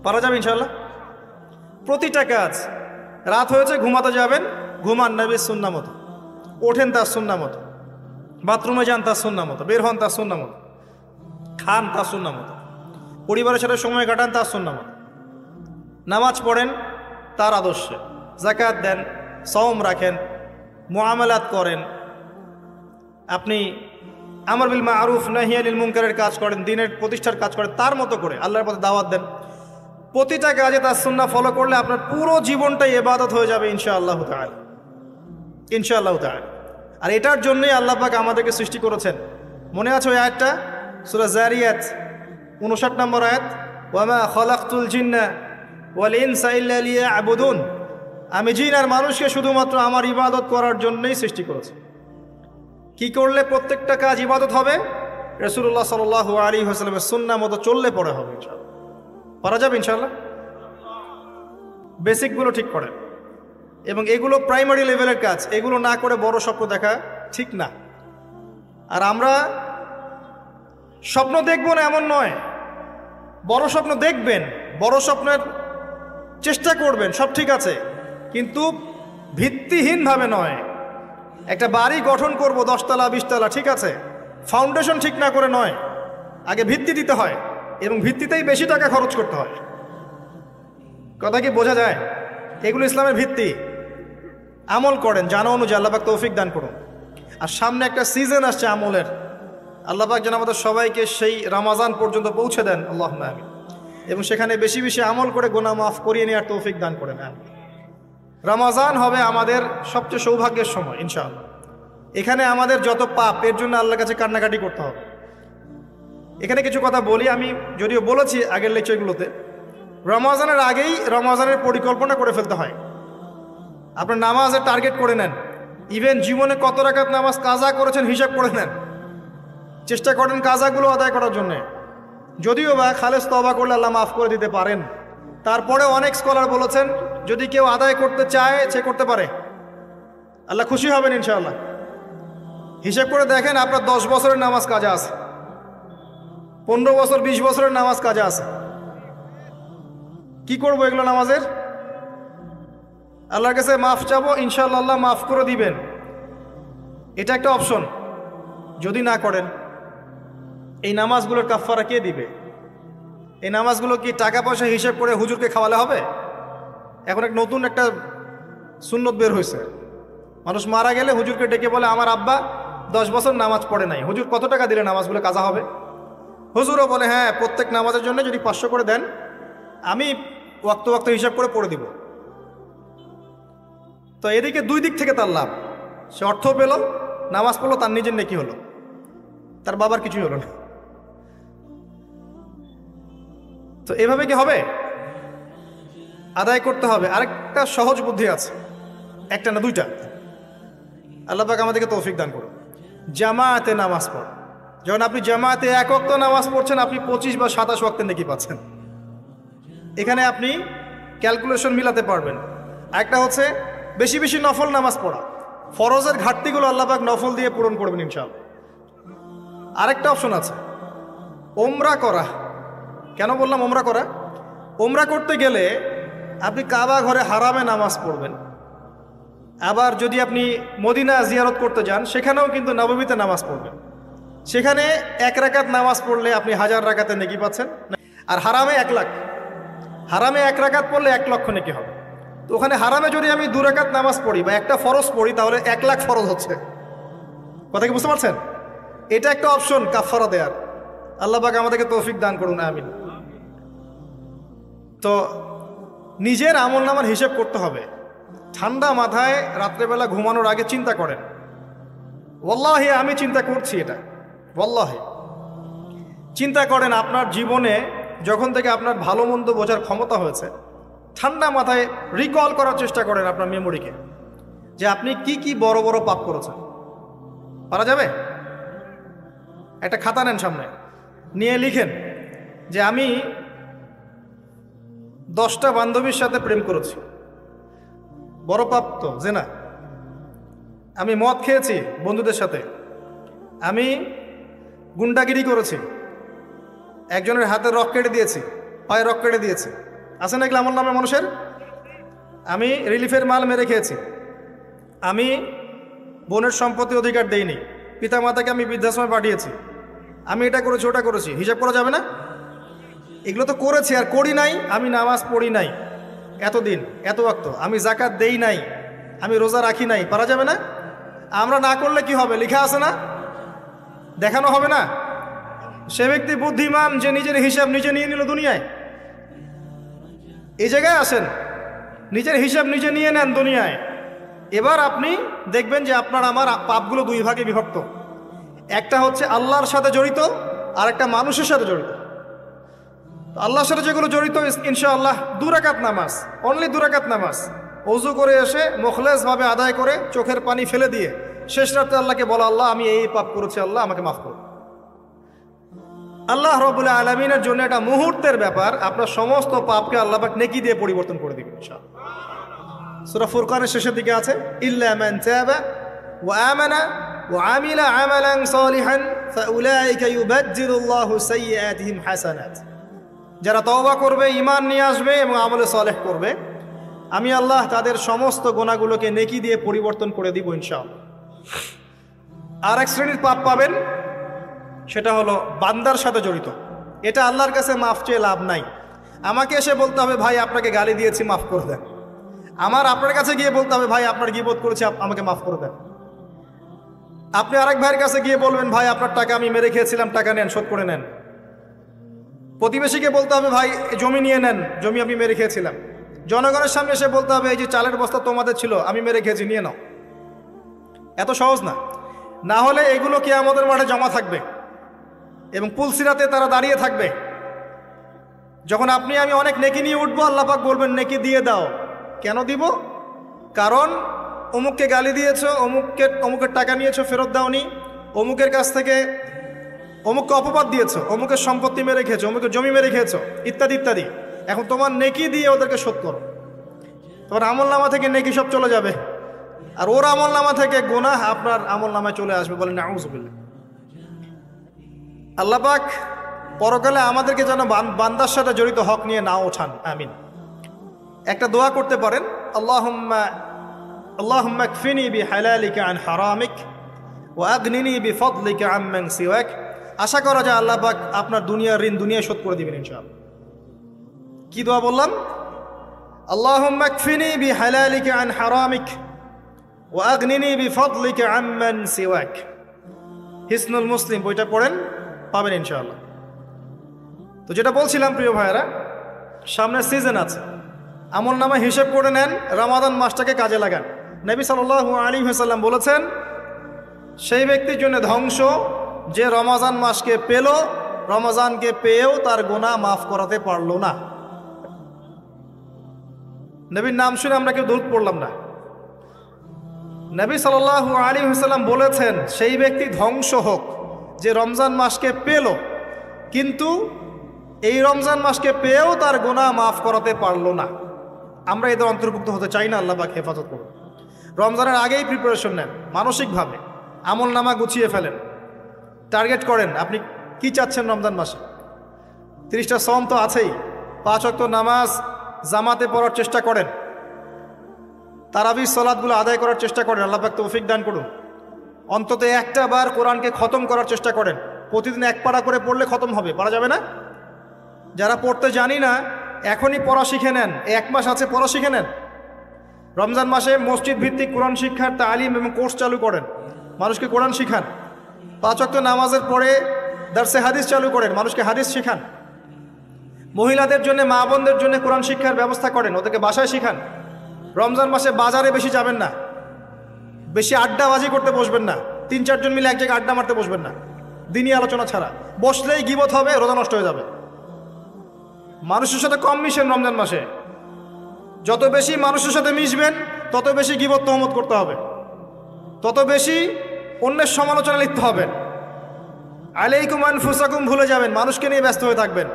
পারা যাবে ইনশাআল্লাহ। প্রতিটা কাজ, রাত হয়েছে ঘুমাতে যাবেন, ঘুমান নবীর সুন্নাহ মতো, ওঠেন তার সুন্নাহ মতো, বাথরুমে যান তার সুন্নাহ মতো, বের হন তার সুন্নাহ মতো, খান তার সুন্নাহ মতো, পরিবারের সাথে সময় কাটান তার সুন্নাহ মতো, নামাজ পড়েন তার আদর্শে, যাকাত দেন, সওম রাখেন, মুআমালাত করেন, আপনি আমর বিল মারুফ নাহি আনিল মুনকারের কাজ করেন, দ্বীনের প্রতিষ্ঠার কাজ করেন, তার মতো করে আল্লাহর পথে দাওয়াত দেন। প্রতিটা কাজে তার সুন্নাহ ফলো করলে আপনার পুরো জীবনটাই ইবাদত হয়ে যাবে ইনশাআল্লাহ তাআলা, ইনশাআল্লাহ তাআলা। আর এটার জন্যই আল্লাহ পাক আমাদেরকে সৃষ্টি করেছেন। মনে আছে ওই আয়াতটা, সূরা যারিয়াত 59 নম্বর আয়াত, ওয়ামা খালাকতুল জিন্না ওয়াল ইনসা ইল্লা লিয়াবুদুন, আমি জিন আর মানুষকে শুধুমাত্র আমার ইবাদত করার জন্যই সৃষ্টি করেছি। কি করলে প্রত্যেকটা কাজ ইবাদত হবে? রাসূলুল্লাহ সাল্লাল্লাহু আলাইহি ওয়াসাল্লামের সুন্নাহ মতো চললে পড়ে হবে ইনশাআল্লাহ। পারা যাবে ইনশাআল্লাহ। বেসিকগুলো ঠিক করেন, এবং এগুলো প্রাইমারি লেভেলের কাজ। এগুলো না করে বড় স্বপ্ন দেখা ঠিক না। আর আমরা স্বপ্ন দেখব না এমন নয়, বড় স্বপ্ন দেখবেন, বড় স্বপ্নের চেষ্টা করবেন, সব ঠিক আছে, কিন্তু ভিত্তিহীনভাবে নয়। একটা বাড়ি গঠন করব 10 তলা 20 তলা, ঠিক আছে, ফাউন্ডেশন ঠিক না করে নয়, আগে ভিত্তি দিতে হয়, এবং ভিত্তিতেই বেশি টাকা খরচ করতে হয়। কথা কি বোঝা যায়? এগুলো ইসলামের ভিত্তি। আমল করেন জানা অনুযায়ী, আল্লাহ পাক তৌফিক দান করুন। আর সামনে একটা সিজন আসছে আমলের, আল্লাহ পাক যেন আমাদের সবাইকে সেই রমাজান পর্যন্ত পৌঁছে দেন, আল্লাহুম্মা আমিন। এবং সেখানে বেশি বেশি আমল করে গুনাহ মাফ করিয়ে নেওয়ার তৌফিক দান করেন। রমাজান হবে আমাদের সবচেয়ে সৌভাগ্যের সময় ইনশাআল্লাহ। এখানে আমাদের যত পাপ, এর জন্য আল্লাহর কাছে কান্নাকাটি করতে হবে। এখানে কিছু কথা বলি, আমি যদিও বলেছি আগের লেকচারগুলোতে, রমাজানের আগেই রমাজানের পরিকল্পনা করে ফেলতে হয়। আপনার নামাজের টার্গেট করে নেন, ইভেন জীবনে কত রাকাত নামাজ কাজা করেছেন হিসাব করে নেন, চেষ্টা করেন কাজাগুলো আদায় করার জন্যে। যদিও বা খালেস তওবা করলে আল্লাহ মাফ করে দিতে পারেন। তারপরে অনেক স্কলার বলেছেন যদি কেউ আদায় করতে চায় সে করতে পারে, আল্লাহ খুশি হবেন ইনশাআল্লাহ। হিসাব করে দেখেন, আপনার 10 বছরের নামাজ কাজা আছে, 15 বছর 20 বছরের নামাজ কাজা আছে। কি করবো এগুলো নামাজের? আল্লাহর কাছে মাফ চাবো, ইনশাআল্লাহ আল্লাহ মাফ করে দিবেন, এটা একটা অপশন। যদি না করেন, এই নামাজগুলোর কাফারা কে দিবে? এই নামাজগুলো কি টাকা পয়সা হিসেব করে হুজুরকে খাওয়ালে হবে? এখন এক নতুন একটা সুন্নত বের হয়েছে, মানুষ মারা গেলে হুজুরকে ডেকে বলে আমার আব্বা 10 বছর নামাজ পড়ে নাই, হুজুর কত টাকা দিলে নামাজগুলো কাজা হবে? হুজুরও বলে হ্যাঁ, প্রত্যেক নামাজের জন্য যদি 500 করে দেন, আমি ওয়াক্ত ওয়াক্ত হিসাব করে পড়ে দিব। তো এদিকে দুই দিক থেকে তার লাভ, সে অর্থ পেল, নামাজ পড়লো, তার নিজের নেকি হলো, তার বাবার কিছুই হলো না। তো এভাবে কি হবে? আদায় করতে হবে। আরেকটা সহজ বুদ্ধি আছে, একটা না দুইটা। আল্লাহ পাক আমাদেরকে তৌফিক দান করুন। জামাতে নামাজ পড়। যখন আপনি জামাতে এক ওয়াক্ত নামাজ পড়ছেন, আপনি 25 বা 27 ওয়াক্তের নেকি পাচ্ছেন। এখানে আপনি ক্যালকুলেশন মিলাতে পারবেন। একটা হচ্ছে বেশি বেশি নফল নামাজ পড়া, ফরজের ঘাটতিগুলো আল্লাহ পাক নফল দিয়ে পূরণ করবেন ইনশাআল্লাহ। আরেকটা অপশন আছে ওমরা করা। কেন বললাম ওমরা করা? ওমরা করতে গেলে আপনি কাবা ঘরে হারামে নামাজ পড়বেন, আবার যদি আপনি মদিনা জিয়ারত করতে যান, সেখানেও কিন্তু নববীতে নামাজ পড়বেন। সেখানে 1 রাকাত নামাজ পড়লে আপনি 1000 রাকাতের নেকি পাচ্ছেন, আর হারামে 1 লাখ। হারামে 1 রাকাত পড়লে 1 লক্ষ নেকি হবে। তো ওখানে হারামে যদি আমি 2 রাকাত নামাজ পড়ি বা একটা ফরজ পড়ি, তাহলে 1 লাখ ফরজ হচ্ছে। কথা কি বুঝতে পারছেন? এটা একটা অপশন কাফারা দেয়ার। আল্লাহ পাক আমাদেরকে তৌফিক দান করুন, আমিন। তো নিজের আমল নামার হিসেব করতে হবে। ঠান্ডা মাথায় রাত্রেবেলা ঘুমানোর আগে চিন্তা করেন, ওয়াল্লাহি আমি চিন্তা করছি এটা, ওয়াল্লাহি চিন্তা করেন আপনার জীবনে যখন থেকে আপনার ভালো মন্দ বোঝার ক্ষমতা হয়েছে, ঠান্ডা মাথায় রিকল করার চেষ্টা করেন আপনার মেমোরিকে, যে আপনি কি কি বড় বড় পাপ করেছেন। পারা যাবে? একটা খাতা নেন সামনে, নিয়ে লিখেন যে আমি 10টা বান্ধবীর সাথে প্রেম করেছি, বড় পাপ তো জেনা। আমি মদ খেয়েছি বন্ধুদের সাথে, আমি গুন্ডাগিরি করেছি, একজনের হাতে রক কেটে দিয়েছি, পায়ে রক কেটে দিয়েছি। আছে না এগুলো আমার নামে মানুষের? আমি রিলিফের মাল মেরে খেয়েছি, আমি বোনের সম্পত্তি অধিকার দেইনি, পিতা মাতাকে আমি বৃদ্ধাশ্রমে পাঠিয়েছি, আমি এটা করেছি ওটা করেছি। হিসাব করা যাবে না? এগুলো তো করেছি আর করি নাই। আমি নামাজ পড়ি নাই এতদিন, এত ওয়াক্ত, আমি যাকাত দেই নাই, আমি রোজা রাখি নাই। পারা যাবে না? আমরা না করলে কি হবে? লেখা আছে না? দেখানো হবে না? সে ব্যক্তি বুদ্ধিমান যে নিজের হিসাব নিজে নিয়ে নিল দুনিয়ায়। এই জায়গায় আসেন, নিজের হিসাব নিজে নিয়ে নেন দুনিয়ায়। এবার আপনি দেখবেন যে আপনার আমার পাপগুলো 2 ভাগে বিভক্ত। একটা হচ্ছে আল্লাহর সাথে জড়িত, আর একটা মানুষের সাথে জড়িত। আল্লাহর সাথে যেগুলো জড়িত, ইনশাআল্লাহ 2 রাকাত নামাজ, অনলি 2 রাকাত নামাজ ওযু করে এসে মুখলেসভাবে আদায় করে চোখের পানি ফেলে দিয়ে শেষ রাতে আল্লাহকে বলা, আল্লাহ আমি এই পাপ করেছি, আল্লাহ আমাকে মাফ করুন। আল্লাহ রাব্বুল আলামিনের জন্য এটা মুহূর্তের ব্যাপার, আপনার সমস্ত পাপকে আল্লাহ পাক নেকি দিয়ে পরিবর্তন করে দিবেন ইনশাআল্লাহ। সূরা ফুরকানের শেষের দিকে আছে, ইল্লা মান তাবা ওয়া আমানা ওয়া আমিলা আমালান সালিহান ফাউলাইকা ইউবাদদিলুল্লাহু সাইয়্যাতিহিম হাসানাত। যারা তওবা করবে, ঈমান নিয়ে আসবে এবং আমলে সালেহ করবে, আমি আল্লাহ তাদের সমস্ত গুনাহগুলোকে নেকি দিয়ে পরিবর্তন করে দিব ইনশাআল্লাহ। আর এক শ্রেণীর পাপ পাবেন, সেটা হলো বান্দার সাথে জড়িত। এটা আল্লাহর কাছে মাফ চেয়ে লাভ নাই। আমাকে এসে বলতে হবে ভাই আপনাকে গালি দিয়েছি, মাফ করে দেন। আমার আপনার কাছে গিয়ে বলতে হবে ভাই আপনার গীবত করেছি, আমাকে মাফ করে দেন। আপনি আরেক ভাইয়ের কাছে গিয়ে বলবেন ভাই আপনার টাকা আমি মেরে খেয়েছিলাম, টাকা নেন, শোধ করে নেন। প্রতিবেশীকে বলতে হবে ভাই জমি নিয়ে নেন, জমি আমি মেরে খেয়েছিলাম। জনগণের সামনে এসে বলতে হবে এই যে চালের বস্তা তোমাদের ছিল, আমি মেরে খেয়েছি, নিয়ে নাও। এত সহজ না। না হলে এগুলো কিয়ামতের মাঠে জমা থাকবে এবং পুলসিরাতে তারা দাঁড়িয়ে থাকবে। যখন আপনি আমি অনেক নেকি নিয়ে উঠবো, আল্লাহ পাক বলবেন নেকি দিয়ে দাও। কেন দিব? কারণ অমুককে গালি দিয়েছো, অমুকের টাকা নিয়েছো, ফেরত দাওনি, অমুকের কাছ থেকে অমুককে অপবাদ দিয়েছো, অমুকের সম্পত্তি মেরে খেয়েছো, অমুকের জমি মেরে খেয়েছো, ইত্যাদি ইত্যাদি। এখন তোমার নেকি দিয়ে ওদেরকে শোধ করো। তোমার আমল নামা থেকে নেকি সব চলে যাবে, আর ওর আমল নামা থেকে গুনাহ আপনার আমল নামায় চলে আসবে। বলেন নাউযুবিল্লাহ। আল্লাহ পাক পরকালে আমাদেরকে যেন বান্দার সাথে জড়িত হক নিয়ে না ওঠান, আমিন। একটা দোয়া করতে পারেন, আল্লাহুম্মা কফিনি বিহালালিকা আন হারামিক ওয়া আগনিনি বিফদলিকা আম্মান সিওয়াক। আশা করা যায় আল্লাহ পাক আপনার দুনিয়ার ঋণ দুনিয়ায় শোধ করে দিবেন ইনশাআল্লাহ। কি দোয়া বললাম? আল্লাহুম্মা কফিনি বিহালালিকা আন হারামিক ওয়া আগনিনি বিফদলিকা আম্মান সিওয়াক। হিসনুল মুসলিম বইটা পড়েন, পাবেন ইনশাআল্লাহ। তো যেটা বলছিলাম প্রিয় ভাইয়েরা, সামনে সিজন আছে, আমল নামা হিসেব করে নেন, রমাদান মাসটাকে কাজে লাগান। নবী সাল্লাল্লাহু আলাইহি ওয়াসাল্লাম বলেছেন, সেই ব্যক্তির জন্য ধ্বংস যে রমজান মাসকে পেল, রমজানকে পেয়েও তার গুনাহ মাফ করাতে পারলো না। নবীর নাম শুনে আমরা কেউ দরুদ পড়লাম না। নবী সাল্লাল্লাহু আলাইহি ওয়াসাল্লাম বলেছেন, সেই ব্যক্তি ধ্বংস হোক যে রমজান মাসকে পেল, কিন্তু এই রমজান মাসকে পেয়েও তার গুনাহ মাফ করাতে পারলো না। আমরা এদের অন্তর্ভুক্ত হতে চাই না। আল্লাহ পাক হেফাজত করুন। রমজানের আগেই প্রিপারেশন নেন, মানসিকভাবে আমল নামা গুছিয়ে ফেলেন, টার্গেট করেন আপনি কি চাচ্ছেন রমজান মাসে। 30টা সওম তো আছেই, 5 ওয়াক্ত নামাজ জামাতে পড়ার চেষ্টা করেন, তারাবির সালাতগুলো আদায় করার চেষ্টা করেন। আল্লাহ পাক তৌফিক দান করুন। অন্তত একটা বার কোরআনকে খতম করার চেষ্টা করেন। প্রতিদিন এক পারা করে পড়লে খতম হবে, পারা যাবে না? যারা পড়তে জানি না, এখনই পড়া শিখে নেন, 1 মাস আছে, পড়া শিখে নেন। রমজান মাসে মসজিদ ভিত্তিক কোরআন শিক্ষার তালিম এবং কোর্স চালু করেন, মানুষকে কোরআন শিখান। 5 ওয়াক্ত নামাজের পরে দারসে হাদিস চালু করেন, মানুষকে হাদিস শিখান। মহিলাদের জন্য, মা বোনদের জন্য কোরআন শিক্ষার ব্যবস্থা করেন, ওদেরকে বাসায় শিখান। রমজান মাসে বাজারে বেশি যাবেন না, বেশি আড্ডাবাজি করতে বসবেন না, 3-4 জন মিলে এক জায়গায় আড্ডা মারতে বসবেন না, দিনই আলোচনা ছাড়া। বসলেই গীবত হবে, রোজা নষ্ট হয়ে যাবে। মানুষের সাথে কম মিশেন রমজান মাসে। যত বেশি মানুষের সাথে মিশবেন, তত বেশি গীবত তহমত করতে হবে, তত বেশি অন্যের সমালোচনা লিখতে হবে। আলাইকুম আনফুসাকুম ভুলে যাবেন, মানুষকে নিয়ে ব্যস্ত হয়ে থাকবেন,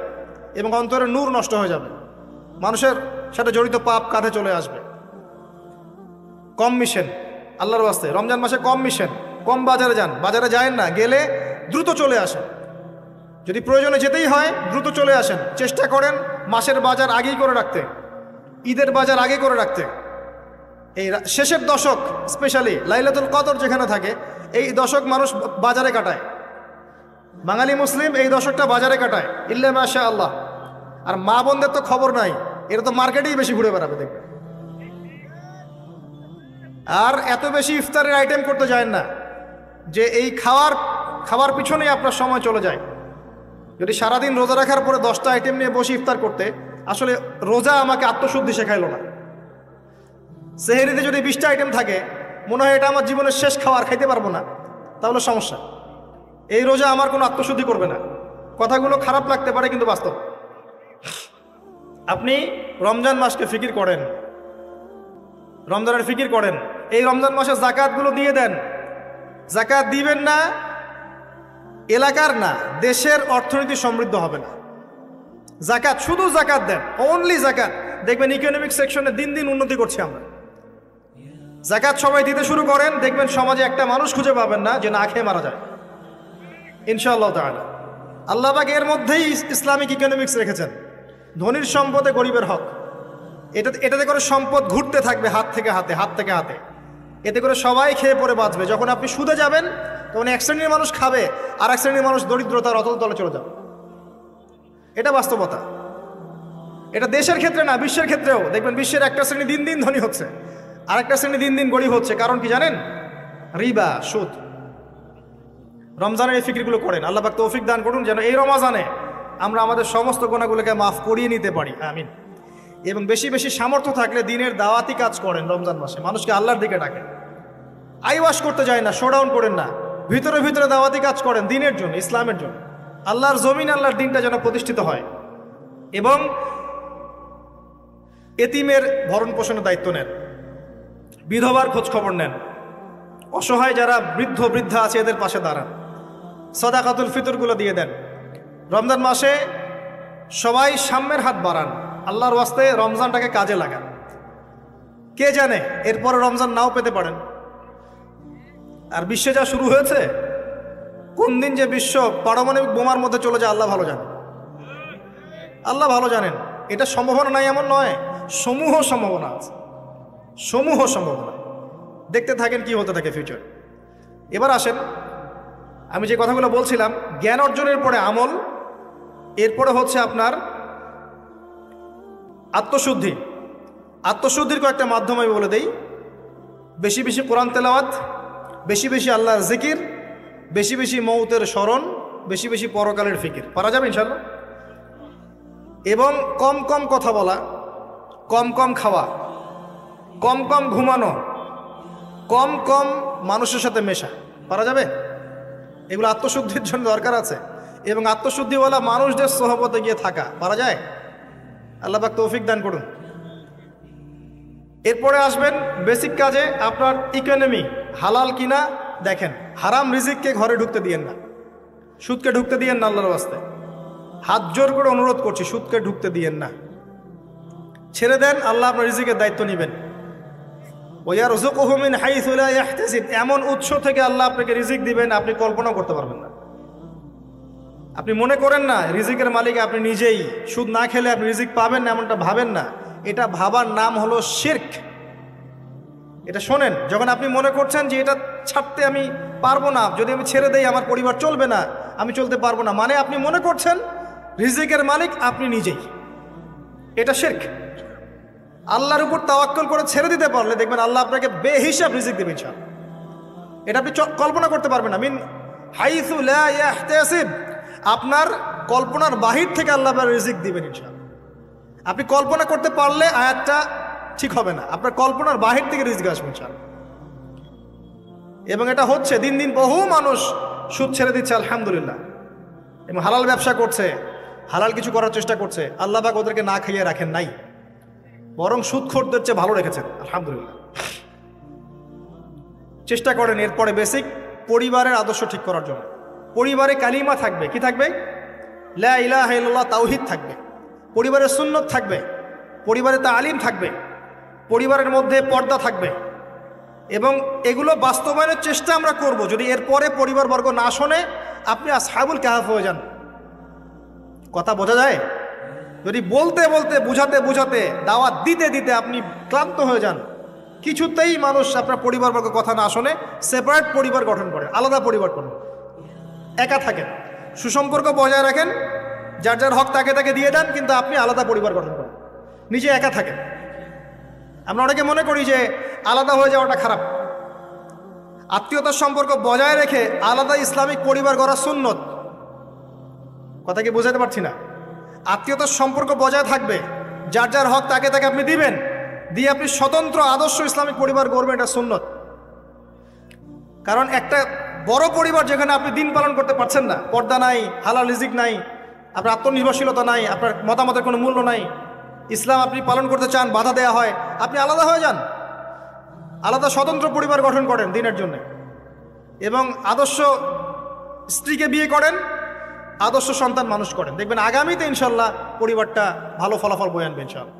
এবং অন্তরের নূর নষ্ট হয়ে যাবে। মানুষের সাথে জড়িত পাপ কাঁধে চলে আসবে। কম মিশেন আল্লাহর ওয়াস্তে। রমজান মাসে কম মিশেন, কম বাজারে যান। বাজারে যায়েন না, গেলে দ্রুত চলে আসেন। যদি প্রয়োজনে যেতেই হয় দ্রুত চলে আসেন। চেষ্টা করেন মাসের বাজার আগেই করে রাখতে, ঈদের বাজার আগে করে রাখতে। এই শেষের দশক, স্পেশালি লাইলাতুল কদর যেখানে থাকে, এই দশক মানুষ বাজারে কাটায়। বাঙালি মুসলিম এই দশকটা বাজারে কাটায়, ইল্লা মাশা আল্লাহ। আর মা বোনদের তো খবর নাই, এরা তো মার্কেটেই বেশি ঘুরে বেড়াবে দেখবে। আর এত বেশি ইফতারের আইটেম করতে যায় না যে এই খাওয়ার পিছনেই আপনার সময় চলে যায়। যদি সারাদিন রোজা রাখার পরে 10টা আইটেম নিয়ে বসে ইফতার করতে, আসলে রোজা আমাকে আত্মশুদ্ধি শেখাইলো না। সেহেরিতে যদি 20টা আইটেম থাকে, মনে হয় এটা আমার জীবনের শেষ খাবার, খাইতে পারবো না, তাহলে সমস্যা। এই রোজা আমার কোনো আত্মশুদ্ধি করবে না। কথাগুলো খারাপ লাগতে পারে, কিন্তু বাস্তব। আপনি রমজান মাসকে ফিকির করেন, রমজানের ফিকির করেন। এই রমজান মাসে জাকাতগুলো দিয়ে দেন। জাকাত দিবেন না, এলাকার না, দেশের অর্থনীতি সমৃদ্ধ হবে না। জাকাত, শুধু জাকাত দেন, অনলি জাকাত। দেখবেন ইকোনমিক সেকশনে দিন দিন উন্নতি করছি আমরা। জাকাত সবাই দিতে শুরু করেন, দেখবেন সমাজে একটা মানুষ খুঁজে পাবেন না যে না খেয়ে মারা যায়, ইনশাআল্লাহ তাআলা। আল্লাহ পাক এর মধ্যেই ইসলামিক ইকোনমিক্স রেখেছেন। ধনীর সম্পদে গরিবের হক। এটাতে করে সম্পদ ঘুরতে থাকবে হাত থেকে হাতে, হাত থেকে হাতে। এতে করে সবাই খেয়ে পরে বাঁচবে। যখন আপনি সুদে যাবেন, তখন এক শ্রেণীর মানুষ খাবে, আর এক শ্রেণীর মানুষ দরিদ্রতার অতল তলে চলে যাবে। এটা বাস্তবতা। এটা দেশের ক্ষেত্রে না, বিশ্বের ক্ষেত্রেও দেখবেন বিশ্বের একটা শ্রেণী দিন দিন ধনী হচ্ছে, আর একটা শ্রেণী দিন দিন গরিব হচ্ছে। কারণ কি জানেন? রিবা, সুদ। রমজানের এই ফিকিরগুলো করেন। আল্লাহ পাক তৌফিক দান করুন যেন এই রমজানে আমরা আমাদের সমস্ত গুনাহগুলোকে মাফ করিয়ে নিতে পারি, আমিন। এবং বেশি বেশি সামর্থ্য থাকলে দিনের দাওয়াতি কাজ করেন রমজান মাসে, মানুষকে আল্লাহর দিকে ডাকেন। আইওয়াশ করতে যায় না, শোডাউন করেন না, ভিতরে ভিতরে দাওয়াতি কাজ করেন দিনের জন্য, ইসলামের জন্য। আল্লাহর জমিন, আল্লাহর দিনটা যেন প্রতিষ্ঠিত হয়। এবং এতিমের ভরণ পোষণের দায়িত্ব নেন, বিধবার খোঁজ খবর নেন, অসহায় যারা বৃদ্ধ বৃদ্ধা আছে এদের পাশে দাঁড়ান, সাদাকাতুল ফিতরগুলো দিয়ে দেন। রমজান মাসে সবাই সাম্যের হাত বাড়ান, আল্লাহর ওয়াস্তে রমজানটাকে কাজে লাগান। কে জানে এরপরে রমজান নাও পেতে পারেন। আর বিশ্বে যা শুরু হয়েছে, কোন দিন যে বিশ্ব পারমাণবিক বোমার মধ্যে চলে যায় আল্লাহ ভালো জানেন, আল্লাহ ভালো জানেন। এটা সম্ভাবনা নাই এমন নয়, সমূহ সম্ভাবনা আছে। সমূহ সম্ভাবনা। দেখতে থাকেন কি হতে থাকে ফিউচার। এবার আসেন, আমি যে কথাগুলো বলছিলাম, জ্ঞান অর্জনের পরে আমল, এরপরে হচ্ছে আপনার আত্মশুদ্ধি। আত্মশুদ্ধির কয়েকটা মাধ্যম আমি বলে দেই। বেশি বেশি কোরআন তেলাওয়াত, বেশি বেশি আল্লাহর জিকির, বেশি বেশি মৌতের স্মরণ, বেশি বেশি পরকালের ফিকির। পারা যাবে ইনশাল্লাহ। এবং কম কম কথা বলা, কম কম খাওয়া, কম কম ঘুমানো, কম কম মানুষের সাথে মেশা। পারা যাবে? এগুলো আত্মশুদ্ধির জন্য দরকার আছে। এবং আত্মশুদ্ধিওয়ালা মানুষদের সোহবতে গিয়ে থাকা পারা যায়? আল্লাহ পাক তৌফিক দান করুন। এরপরে আসবেন বেসিক কাজে, আপনার ইকোনমি হালাল কিনা দেখেন। হারাম রিজিককে ঘরে ঢুকতে দিয়েন না, সুদকে ঢুকতে দিয়েন না। আল্লাহর ওয়াস্তে হাত জোর করে অনুরোধ করছি, সুদকে ঢুকতে দিয়েন না, ছেড়ে দেন। আল্লাহ আপনার রিজিকের দায়িত্ব নেবেন। ওয়ারযুকুহু মিন হাইসু লা ইয়াহতাসিব, এমন উৎস থেকে আল্লাহ আপনাকে রিজিক দিবেন আপনি কল্পনা করতে পারবেন না। আপনি মনে করেন না রিজিকের মালিক আপনি নিজেই, সুদ না খেলে আপনি রিজিক পাবেন না, এমনটা ভাবেন না। এটা ভাবার নাম হলো শিরক। এটা শোনেন, যখন আপনি মনে করছেন যে এটা ছাড়তে আমি পারবো না, যদি আমি ছেড়ে দেই আমার পরিবার চলবে না, আমি চলতে পারবো না, মানে আপনি মনে করছেন রিজিকের মালিক আপনি নিজেই। এটা শিরক। আল্লাহর উপর তাওয়াক্কুল করে ছেড়ে দিতে পারলে দেখবেন আল্লাহ আপনাকে বেহিসাব রিজিক দেবেন ইনশাআল্লাহ। এটা আপনি কল্পনা করতে পারবেন না। মিন হাইসু লা ইয়াহতাসিব, আপনার কল্পনার বাহির থেকে আল্লাহ আপনার রিজিক দিবেন ইনশাআল্লাহ। আপনি কল্পনা করতে পারলে আয়াতটা ঠিক হবে না, আপনার কল্পনার বাহির থেকে রিজিক আসবে ইনশাআল্লাহ। এবং এটা হচ্ছে দিন দিন বহু মানুষ সুদ ছেড়ে দিচ্ছে আলহামদুলিল্লাহ, এবং হালাল ব্যবসা করছে, হালাল কিছু করার চেষ্টা করছে। আল্লাহ পাক ওদেরকে না খাইয়ে রাখেন নাই, বরং সুদখোরদের চেয়ে ভালো রেখেছেন আলহামদুলিল্লাহ। চেষ্টা করেন এরপরে বেসিক পরিবারের আদর্শ ঠিক করার জন্য। পরিবারে কালিমা থাকবে, কি থাকবে? লা ইলাহা ইল্লাল্লাহ, তাওহীদ থাকবে। পরিবারের সুন্নত থাকবে, পরিবারে তালিম থাকবে, পরিবারের মধ্যে পর্দা থাকবে। এবং এগুলো বাস্তবায়নের চেষ্টা আমরা করব। যদি এরপরে পরিবারবর্গ না শোনে, আপনি আসহাবুল কাহফ হয়ে যান। কথা বোঝা যায়? যদি বলতে বলতে বুঝাতে বুঝাতে দাওয়াত দিতে দিতে আপনি ক্লান্ত হয়ে যান, কিছুতেই মানুষ আপনার পরিবারবর্গ কথা না শোনে, সেপারেট পরিবার গঠন করেন, আলাদা পরিবার করুন, একা থাকেন, সুসম্পর্ক বজায় রাখেন, যার যার হক তাকে তাকে দিয়ে দেন, কিন্তু আপনি আলাদা পরিবার গঠন করেন, নিজে একা থাকেন। আমরা অনেকে মনে করি যে আলাদা হয়ে যাওয়াটা খারাপ। আত্মীয়তার সম্পর্ক বজায় রেখে আলাদা ইসলামিক পরিবার গড়া সুন্নত। কথা কি বোঝাতে পারছি না? আত্মীয়তার সম্পর্ক বজায় থাকবে, যার যার হক তাকে তাকে আপনি দিবেন, দিয়ে আপনি স্বতন্ত্র আদর্শ ইসলামিক পরিবার গড়বেন, এটা সুন্নত। কারণ একটা বড় পরিবার যেখানে আপনি দিন পালন করতে পারছেন না, পর্দা নাই, হালাল রিজিক নাই, আপনার আত্মনির্ভরশীলতা নাই, আপনার মতামতের কোনো মূল্য নাই, ইসলাম আপনি পালন করতে চান বাধা দেয়া হয়, আপনি আলাদা হয়ে যান, আলাদা স্বতন্ত্র পরিবার গঠন করেন দিনের জন্য, এবং আদর্শ স্ত্রীকে বিয়ে করেন, আদর্শ সন্তান মানুষ করেন। দেখবেন আগামীতে ইনশাল্লাহ পরিবারটা ভালো ফলাফল বয়ে আনবে ইনশাল্লাহ।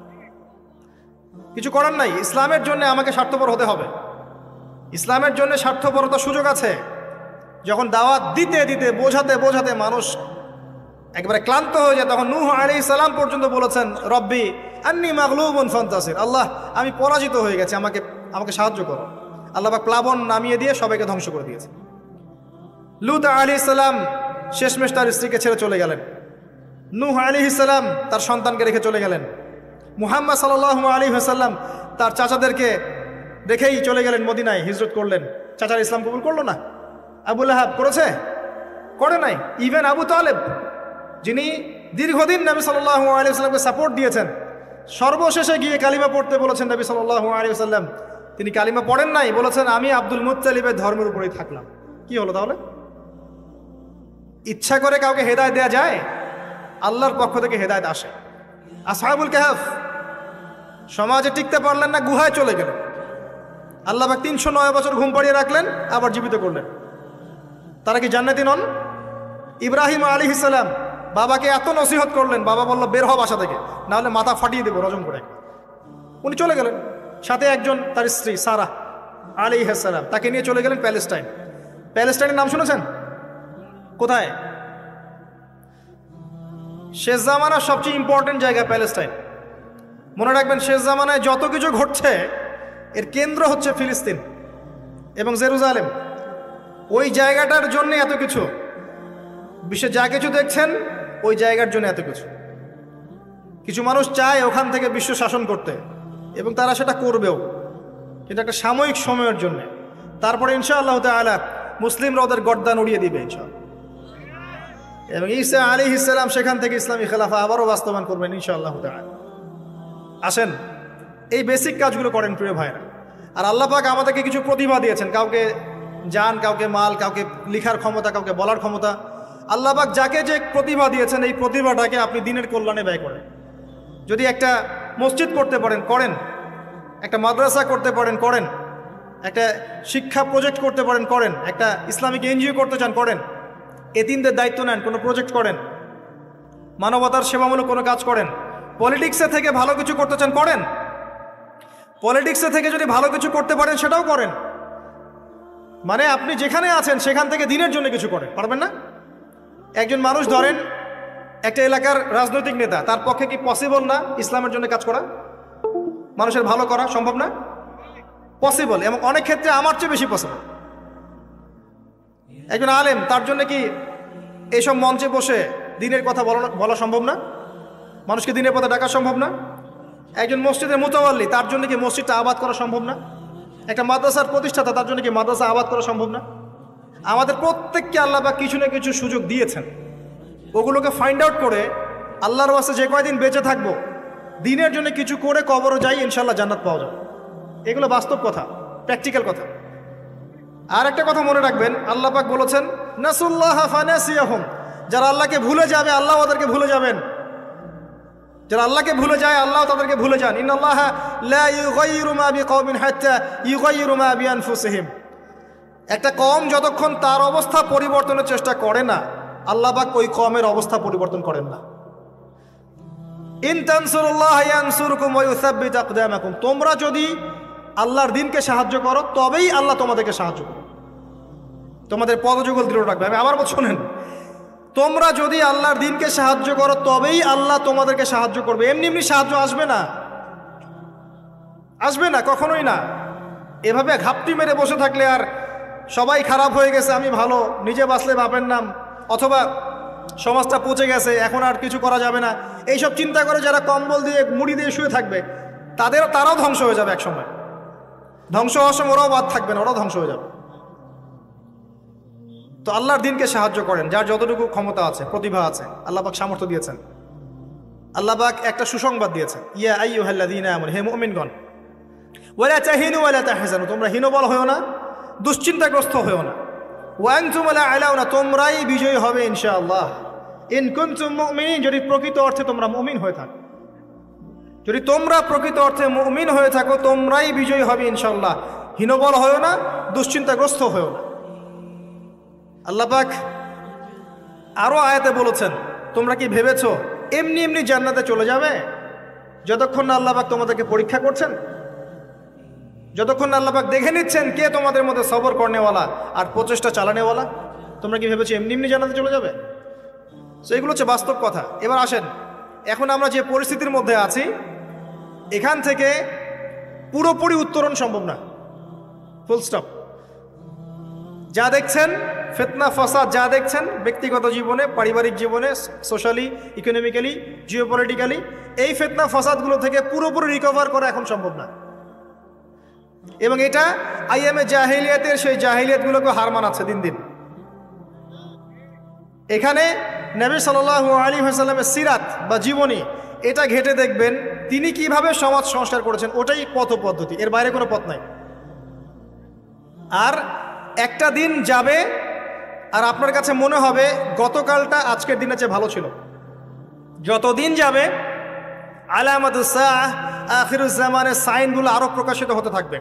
কিছু করার নাই, ইসলামের জন্য আমাকে স্বার্থপর হতে হবে। ইসলামের জন্য স্বার্থপরতার সুযোগ আছে। যখন দাওয়াত দিতে দিতে বোঝাতে বোঝাতে মানুষ একবারে ক্লান্ত হয়ে যায়, তখন নূহ আলাইহিস সালাম পর্যন্ত বলেছেন, রব্বি আন্নী মাগলুবুন ফান্তাসির, আল্লাহ আমি পরাজিত হয়ে গেছি, আমাকে সাহায্য করো। আল্লাহ পাক প্লাবন নামিয়ে দিয়ে সবাইকে ধ্বংস করে দিয়েছে। লূত আলাইহিস সালাম শেষমেশ তার স্ত্রীকে ছেড়ে চলে গেলেন। নূহ আলাইহিস সালাম তার সন্তানকে রেখে চলে গেলেন। মুহাম্মদ সাল্লাল্লাহু আলাইহি ওয়াসাল্লাম তার চাচাদেরকে রেখেই চলে গেলেন মদিনায়, হিজরত করলেন। চাচার ইসলাম কবুল করলো না। আবু লাহাব করেছে? করে নাই। ইভেন আবু তালেব, যিনি দীর্ঘদিন নবী সাল্লাল্লাহু আলাইহি ওয়াসাল্লামকে সাপোর্ট দিয়েছেন, সর্বশেষে গিয়ে কালিমা পড়তে বলেছেন নবী সাল্লাল্লাহু আলাইহি ওয়াসাল্লাম, তিনি কালিমা পড়েন নাই, বলেছেন আমি আব্দুল মুত্তালিবের ধর্মের উপরেই থাকলাম। কি হলো তাহলে? ইচ্ছা করে কাউকে হেদায়েত দেয়া যায়? আল্লাহর পক্ষ থেকে হেদায়েত আসে। আসহাবুল কাহফ সমাজে টিকতে পারলেন না, গুহায় চলে গেলেন। আল্লাহ পাক 309 বছর ঘুম পাড়িয়ে রাখলেন, আবার জীবিত করলেন। তারা কি জান্নাতি নন? ইব্রাহিম আলাইহিস সালাম বাবাকে এত নসিহত করলেন, বাবা বলল বের হ বাসা থেকে, না হলে মাথা ফাটিয়ে দেবো রজম করে। উনি চলে গেলেন, সাথে একজন তার স্ত্রী সারা আলাইহিস সালাম, তাকে নিয়ে চলে গেলেন প্যালেস্টাইন। প্যালেস্টাইনের নাম শুনেছেন? কোথায়? শেষ জামানার সবচেয়ে ইম্পর্টেন্ট জায়গা প্যালেস্টাইন। মনে রাখবেন, শেষ জামানায় যত কিছু ঘটছে এর কেন্দ্র হচ্ছে ফিলিস্তিন এবং জেরুজালেম। ওই জায়গাটার জন্য এত কিছু, বিশ্বে যা কিছু দেখছেন ওই জায়গার জন্য এত কিছু। কিছু মানুষ চায় ওখান থেকে বিশ্ব শাসন করতে, এবং তারা সেটা করবেও, কিন্তু একটা সাময়িক সময়ের জন্য। তারপরে ইনশাআল্লাহ তাআলা মুসলিমরা ওদের গর্দান উড়িয়ে দিবে ইনশাআল্লাহ, এবং ঈসা আলাইহিস সালাম সেখান থেকে ইসলামী খেলাফা আবারও বাস্তবায়ন করবেন ইনশাআল্লাহ তাআলা। আসেন এই বেসিক কাজগুলো করেন প্রিয় ভাইরা। আর আল্লাহ পাক আমাদেরকে কিছু প্রতিভা দিয়েছেন, কাউকে জান, কাউকে মাল, কাউকে লিখার ক্ষমতা, কাউকে বলার ক্ষমতা। আল্লাহ পাক যাকে যে প্রতিভা দিয়েছেন এই প্রতিভাটাকে আপনি দিনের কল্যাণে ব্যয় করেন। যদি একটা মসজিদ করতে পারেন করেন, একটা মাদ্রাসা করতে পারেন করেন, একটা শিক্ষা প্রজেক্ট করতে পারেন করেন, একটা ইসলামিক এনজিও করতে চান করেন, এতিমদের দায়িত্ব নেন, কোনো প্রজেক্ট করেন, মানবতার সেবামূলক কোনো কাজ করেন, পলিটিক্সে থেকে ভালো কিছু করতে চান করেন, পলিটিক্সে থেকে যদি ভালো কিছু করতে পারেন সেটাও করেন। মানে আপনি যেখানে আছেন সেখান থেকে দিনের জন্য কিছু করেন, পারবেন না? একজন মানুষ ধরেন একটা এলাকার রাজনৈতিক নেতা, তার পক্ষে কি পসিবল না ইসলামের জন্য কাজ করা, মানুষের ভালো করা সম্ভব না? পসিবল, এবং অনেক ক্ষেত্রে আমার চেয়ে বেশি পসিবল। একজন আলেম, তার জন্য কি এইসব মঞ্চে বসে দিনের কথা বলা সম্ভব না? মানুষকে দিনের পথে ডাকা সম্ভব না? একজন মসজিদের মুতাওয়াল্লি, তার জন্য কি মসজিদটা আবাদ করা সম্ভব না? একটা মাদ্রাসার প্রতিষ্ঠাতা, তার জন্য কি মাদ্রাসা আবাদ করা সম্ভব না? আমাদের প্রত্যেককে আল্লাহ বা কিছু না কিছু সুযোগ দিয়েছেন, ওগুলোকে ফাইন্ড আউট করে আল্লাহর ওয়াস্তে যে কয়দিন বেঁচে থাকবো দিনের জন্য কিছু করে কবরও যাই, ইনশাল্লাহ জান্নাত পাওয়া যাবে। এগুলো বাস্তব কথা, প্র্যাকটিক্যাল কথা। আর একটা কথা মনে রাখবেন, আল্লাহ পাক বলেছেন নাসুল্লাহ ফানাসিয়াহুম, যারা আল্লাহকে ভুলে যাবে আল্লাহ ওদেরকে ভুলে যাবেন। যারা আল্লাহকে ভুলে যায় আল্লাহ তাদেরকে ভুলে যান। ইন্নাল্লাহা লা ইউগাইয়িরু মা বিকওমিন হাত্তা ইউগাইয়িরু মা বিআনফুসিহিম। একটা কওম যতক্ষণ তার অবস্থা পরিবর্তনের চেষ্টা করে না, আল্লাহ পাক ওই কওমের অবস্থা পরিবর্তন করেন না। ইন তানসুরুল্লাহ ইয়ানসুরকুম ওয়া ইউসাব্বিত আকদামাকুম, তোমরা যদি আল্লাহর দ্বীনকে সাহায্য করো তবেই আল্লাহ তোমাদেরকে সাহায্য করবে, তোমাদের পদযুগল দৃঢ় রাখবে। আমি আবার বলছি, শোনেন, তোমরা যদি আল্লাহর দ্বীনকে সাহায্য করো তবেই আল্লাহ তোমাদেরকে সাহায্য করবে। এমনি এমনি সাহায্য আসবে না, আসবে না, কখনোই না। এভাবে ঘাপটি মেরে বসে থাকলে আর সবাই খারাপ হয়ে গেছে, আমি ভালো, নিজে বাঁচলে বাপের নাম, অথবা সমাজটা পচে গেছে এখন আর কিছু করা যাবে না, এইসব চিন্তা করে যারা কম্বল দিয়ে মুড়ি দিয়ে শুয়ে থাকবে তারাও ধ্বংস হয়ে যাবে। এক সময় ধ্বংস হওয়ার সময় ওরাও বাদ থাকবে না, ওরাও ধ্বংস হয়ে যাবে। তো আল্লাহর দ্বীনকে সাহায্য করেন, যার যতটুকু ক্ষমতা আছে, প্রতিভা আছে, আল্লাহ পাক সামর্থ্য দিয়েছেন। আল্লাহ পাক একটা সুসংবাদ দিয়েছেন, ইয়া আইয়ুহাল্লাযীনা আমানু, হে মুমিনগণ, ওয়ালা তাহিনু ওয়ালা তাহজানু, তোমরা হীনবল হয়ো না, দুশ্চিন্তাগ্রস্ত হয়ো না, ওয়া আনতুম লা আলাউনা, তোমরাই বিজয়ী হবে ইনশাআল্লাহ। ইন কুনতুম মুমিনিন, যদি প্রকৃত অর্থে তোমরা মুমিন হয়ে থাকো, যদি তোমরা প্রকৃত অর্থে মুমিন হয়ে থাকো তোমরাই বিজয়ী হবে ইনশাআল্লাহ। হীনবল হয়ো না, দুশ্চিন্তাগ্রস্ত হয়ো না। আল্লাহ পাক আরো আয়াতে বলেছেন, তোমরা কি ভেবেছো এমনি এমনি জান্নাতে চলে যাবে? যতক্ষণ না আল্লাহ পাক তোমাদেরকে পরীক্ষা করছেন, যতক্ষণ না আল্লাহ পাক দেখে নিচ্ছেন কে তোমাদের মধ্যে সবর করনেওয়ালা আর প্রচেষ্টা চালানেওয়ালা, তোমরা কি ভেবেছো এমনি এমনি জান্নাতে চলে যাবে? তো এগুলো হচ্ছে বাস্তব কথা। এবার আসেন, এখন আমরা যে পরিস্থিতির মধ্যে আছি এখান থেকে পুরোপুরি উত্তরণ সম্ভব না, ফুল স্টপ। যা দেখছেন ফিতনা ফাসাদ, যা দেখছেন ব্যক্তিগত জীবনে, পারিবারিক জীবনে, সোশ্যালি, ইকোনমিক্যালি, জিওপলিটিক্যালি, এই ফিতনা ফাসাদগুলো থেকে পুরোপুরি রিকভার করা এখন সম্ভব না। এবং এটা আইএমএ জাহিলিয়াতের সেই জাহিলিয়াতগুলোকে হার মানাচ্ছে দিন দিন। এখানে নবী সাল্লাল্লাহু আলাইহি ওয়াসাল্লামের সিরাত বা জীবনী, এটা ঘেটে দেখবেন তিনি কিভাবে সমাজ সংস্কার করেছেন, ওটাই পথ পদ্ধতি, এর বাইরে কোনো পথ নাই। আর একটা দিন যাবে আর আপনার কাছে মনে হবে গতকালটা আজকের দিনের চেয়ে ভালো ছিল। যতদিন যাবে আলামাতুস সাআহ, আখিরুজ জামানের সাইনগুলো আরো প্রকাশিত হতে থাকবে।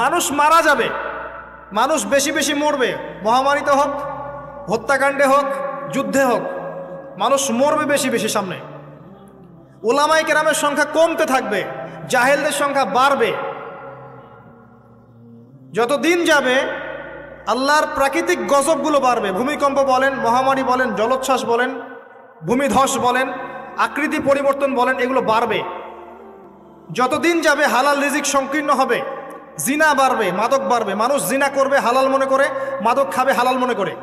মানুষ মারা যাবে, মানুষ বেশি বেশি মরবে, মহামারীতে হোক, হত্যাকাণ্ডে হোক, যুদ্ধে হোক, মানুষ মরবে বেশি বেশি সামনে। উলামায়ে কেরামের সংখ্যা কমতে থাকবে, জাহেলদের সংখ্যা বাড়বে। যত দিন যাবে আল্লাহর প্রাকৃতিক গজবগুলো বাড়বে, ভূমিকম্প বলেন, মহামারী বলেন, জলোচ্ছ্বাস বলেন, ভূমিধস বলেন, আকৃতি পরিবর্তন বলেন, এগুলো বাড়বে। যতদিন যাবে হালাল রিজিক সংকীর্ণ হবে, জিনা বাড়বে, মাদক বাড়বে, মানুষ জিনা করবে হালাল মনে করে, মাদক খাবে হালাল মনে করে।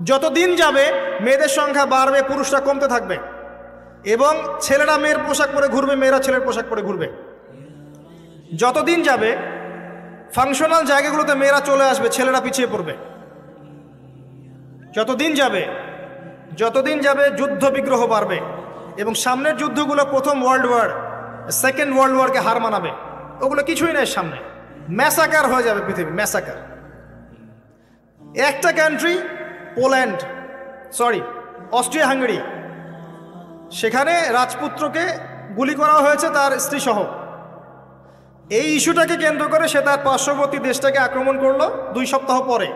যতদিন যাবে মেয়েদের সংখ্যা বাড়বে, পুরুষরা কমতে থাকবে, এবং ছেলেরা মেয়ের পোশাক পরে ঘুরবে, মেয়েরা ছেলের পোশাক পরে ঘুরবে। যতদিন যাবে ফাংশনাল জায়গাগুলোতে মেয়েরা চলে আসবে, ছেলেরা পিছিয়ে পড়বে। যতদিন যাবে যুদ্ধ বিগ্রহ বাড়বে, এবং সামনের যুদ্ধগুলো প্রথম ওয়ার্ল্ড ওয়ার, সেকেন্ড ওয়ার্ল্ড ওয়ারকে হার মানাবে। ওগুলো কিছুই নেই সামনে, ম্যাসাকার হয়ে যাবে পৃথিবী, ম্যাসাকার। একটা কান্ট্রি অস্ট্রিয়া হাঙ্গেরি, সেখানে রাজপুত্রকে গুলি করা হয়েছে তার স্ত্রী সহ। এই ইস্যুটাকে কেন্দ্র করে সে তার পার্শ্ববর্তী দেশটাকে আক্রমণ করলো 2 সপ্তাহ পরে।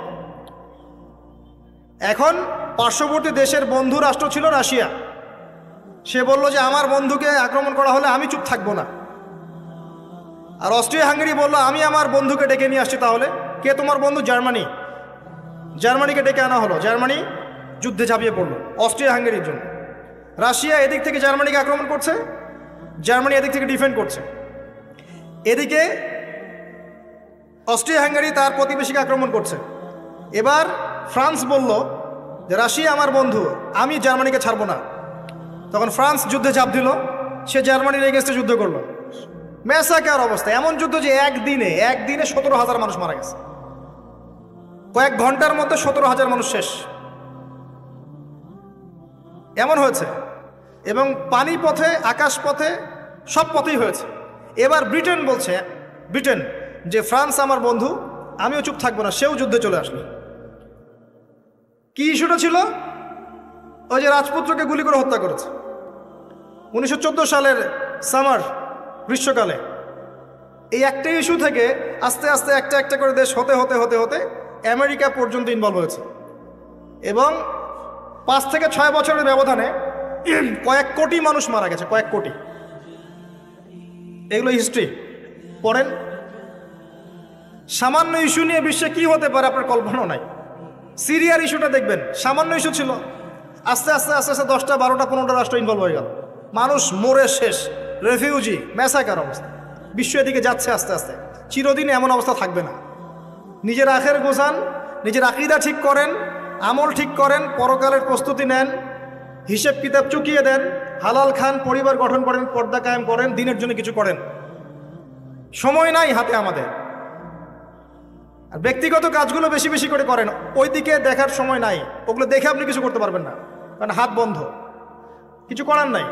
এখন পার্শ্ববর্তী দেশের বন্ধু রাষ্ট্র ছিল রাশিয়া। সে বলল যে আমার বন্ধুকে আক্রমণ করা হলে আমি চুপ থাকবো না। আর অস্ট্রিয়া হাঙ্গেরি বলল আমি আমার বন্ধুকে ডেকে নিয়ে আসছি। তাহলে কে তোমার বন্ধু? জার্মানিকে ডেকে আনা হলো। জার্মানি যুদ্ধে ঝাঁপিয়ে পড়লো অস্ট্রিয়া হাঙ্গেরির জন্য। রাশিয়া এদিক থেকে জার্মানিকে আক্রমণ করছে, জার্মানি এদিক থেকে ডিফেন্ড করছে। এদিকে অস্ট্রিয়া হাঙ্গেরি তার প্রতিবেশীকে আক্রমণ করছে। এবার ফ্রান্স বলল যে রাশিয়া আমার বন্ধু, আমি জার্মানিকে ছাড়বো না। তখন ফ্রান্স যুদ্ধে ঝাঁপ দিল, সে জার্মানির এগেনস্টে যুদ্ধ করলো। ম্যাসাকার অবস্থা, এমন যুদ্ধ যে একদিনে 17,000 মানুষ মারা গেছে। কয়েক ঘন্টার মধ্যে 17,000 মানুষ শেষ, এমন হয়েছে। এবং পানি পথে, আকাশ পথে, সব পথেই হয়েছে। এবার ব্রিটেন বলছে যে ফ্রান্স আমার বন্ধু, আমিও চুপ থাকবো না, সেও যুদ্ধে চলে আসলো। কি ইস্যুটা ছিল? ওই যে রাজপুত্রকে গুলি করে হত্যা করেছে 1914 সালের সামার, গ্রীষ্মকালে। এই একটা ইস্যু থেকে আস্তে আস্তে একটা করে দেশ হতে হতে আমেরিকা পর্যন্ত ইনভলভ হয়েছে। এবং 5 থেকে 6 বছরের ব্যবধানে কয়েক কোটি মানুষ মারা গেছে, কয়েক কোটি। এগুলো হিস্ট্রি পড়েন। সামান্য ইস্যু নিয়ে বিশ্বে কি হতে পারে আপনার কল্পনাও নাই। সিরিয়ার ইস্যুটা দেখবেন, সামান্য ইস্যু ছিল, আস্তে আস্তে 10টা 12টা 15টা রাষ্ট্র ইনভলভ হয়ে গেল। মানুষ মরে শেষ, রেফিউজি, ম্যাসাকার অবস্থা। বিশ্ব এদিকে যাচ্ছে আস্তে আস্তে। চিরদিন এমন অবস্থা থাকবে না। নিজের আখের গোছান, নিজের আকীদা ঠিক করেন, আমল ঠিক করেন, পরকালের প্রস্তুতি নেন, হিসেব কিতাব চুকিয়ে দেন, হালাল খান, পরিবার গঠন করেন, পর্দা কায়েম করেন, দিনের জন্য কিছু করেন। সময় নাই হাতে আমাদের। আর ব্যক্তিগত কাজগুলো বেশি বেশি করে করেন, ওই দিকে দেখার সময় নাই। ওগুলো দেখে আপনি কিছু করতে পারবেন না, কারণ হাত বন্ধ, কিছু করার নাই।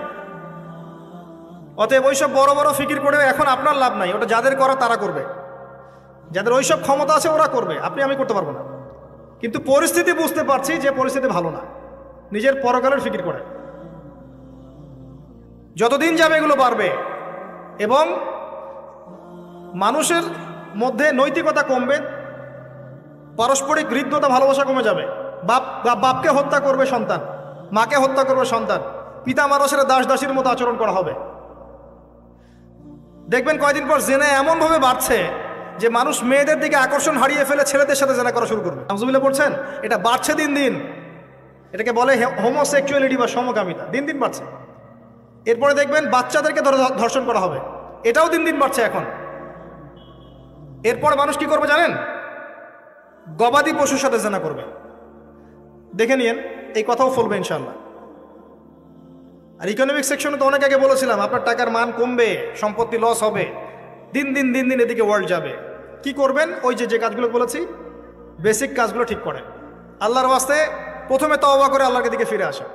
অতএব ওইসব বড় বড় ফিকির করে এখন আপনার লাভ নাই। ওটা যাদের করা তারা করবে, যাদের ওইসব ক্ষমতা আছে ওরা করবে, আমি করতে পারবো না। কিন্তু পরিস্থিতি বুঝতে পারছি যে পরিস্থিতি ভালো না, নিজের পরকালের ফিকির করে। যতদিন যাবে এগুলো বাড়বে, এবং মানুষের মধ্যে নৈতিকতা কমবে, পারস্পরিক হৃদ্যতা, ভালোবাসা কমে যাবে। বাপকে হত্যা করবে সন্তান, মাকে হত্যা করবে সন্তান, পিতা মাতার সাথে দাস দাসীর মতো আচরণ করা হবে। দেখবেন কয়দিন পর জেনা এমনভাবে বাড়ছে যে মানুষ মেয়েদের দিকে আকর্ষণ হারিয়ে ফেলে ছেলেদের সাথে জেনা করা শুরু করবে। নাউজুবিল্লাহ পড়ছেন? এটা বাড়ছে দিন দিন। এটাকে বলে হোমোসেক্সুয়ালিটি বা সমকামিতা, দিন দিন বাড়ছে। এরপরে দেখবেন বাচ্চাদেরকে ধর্ষণ করা হবে, এটাও দিন দিন বাড়ছে এখন। এরপর মানুষ কি করবে জানেন? গবাদি পশুর সাথে জেনা করবে। দেখে নিয়েন, এই কথাও ফলবে ইনশাল্লাহ। আর ইকোনমিক সেকশনে তো অনেক আগে বলেছিলাম আপনার টাকার মান কমবে, সম্পত্তি লস হবে, দিন দিন এদিকে ওয়ার্ল্ড যাবে। কি করবেন? ওই যে কাজগুলো বলেছি, বেসিক কাজগুলো ঠিক করেন। আল্লাহর ওয়াস্তে প্রথমে তওবা করে আল্লাহর দিকে ফিরে আসা।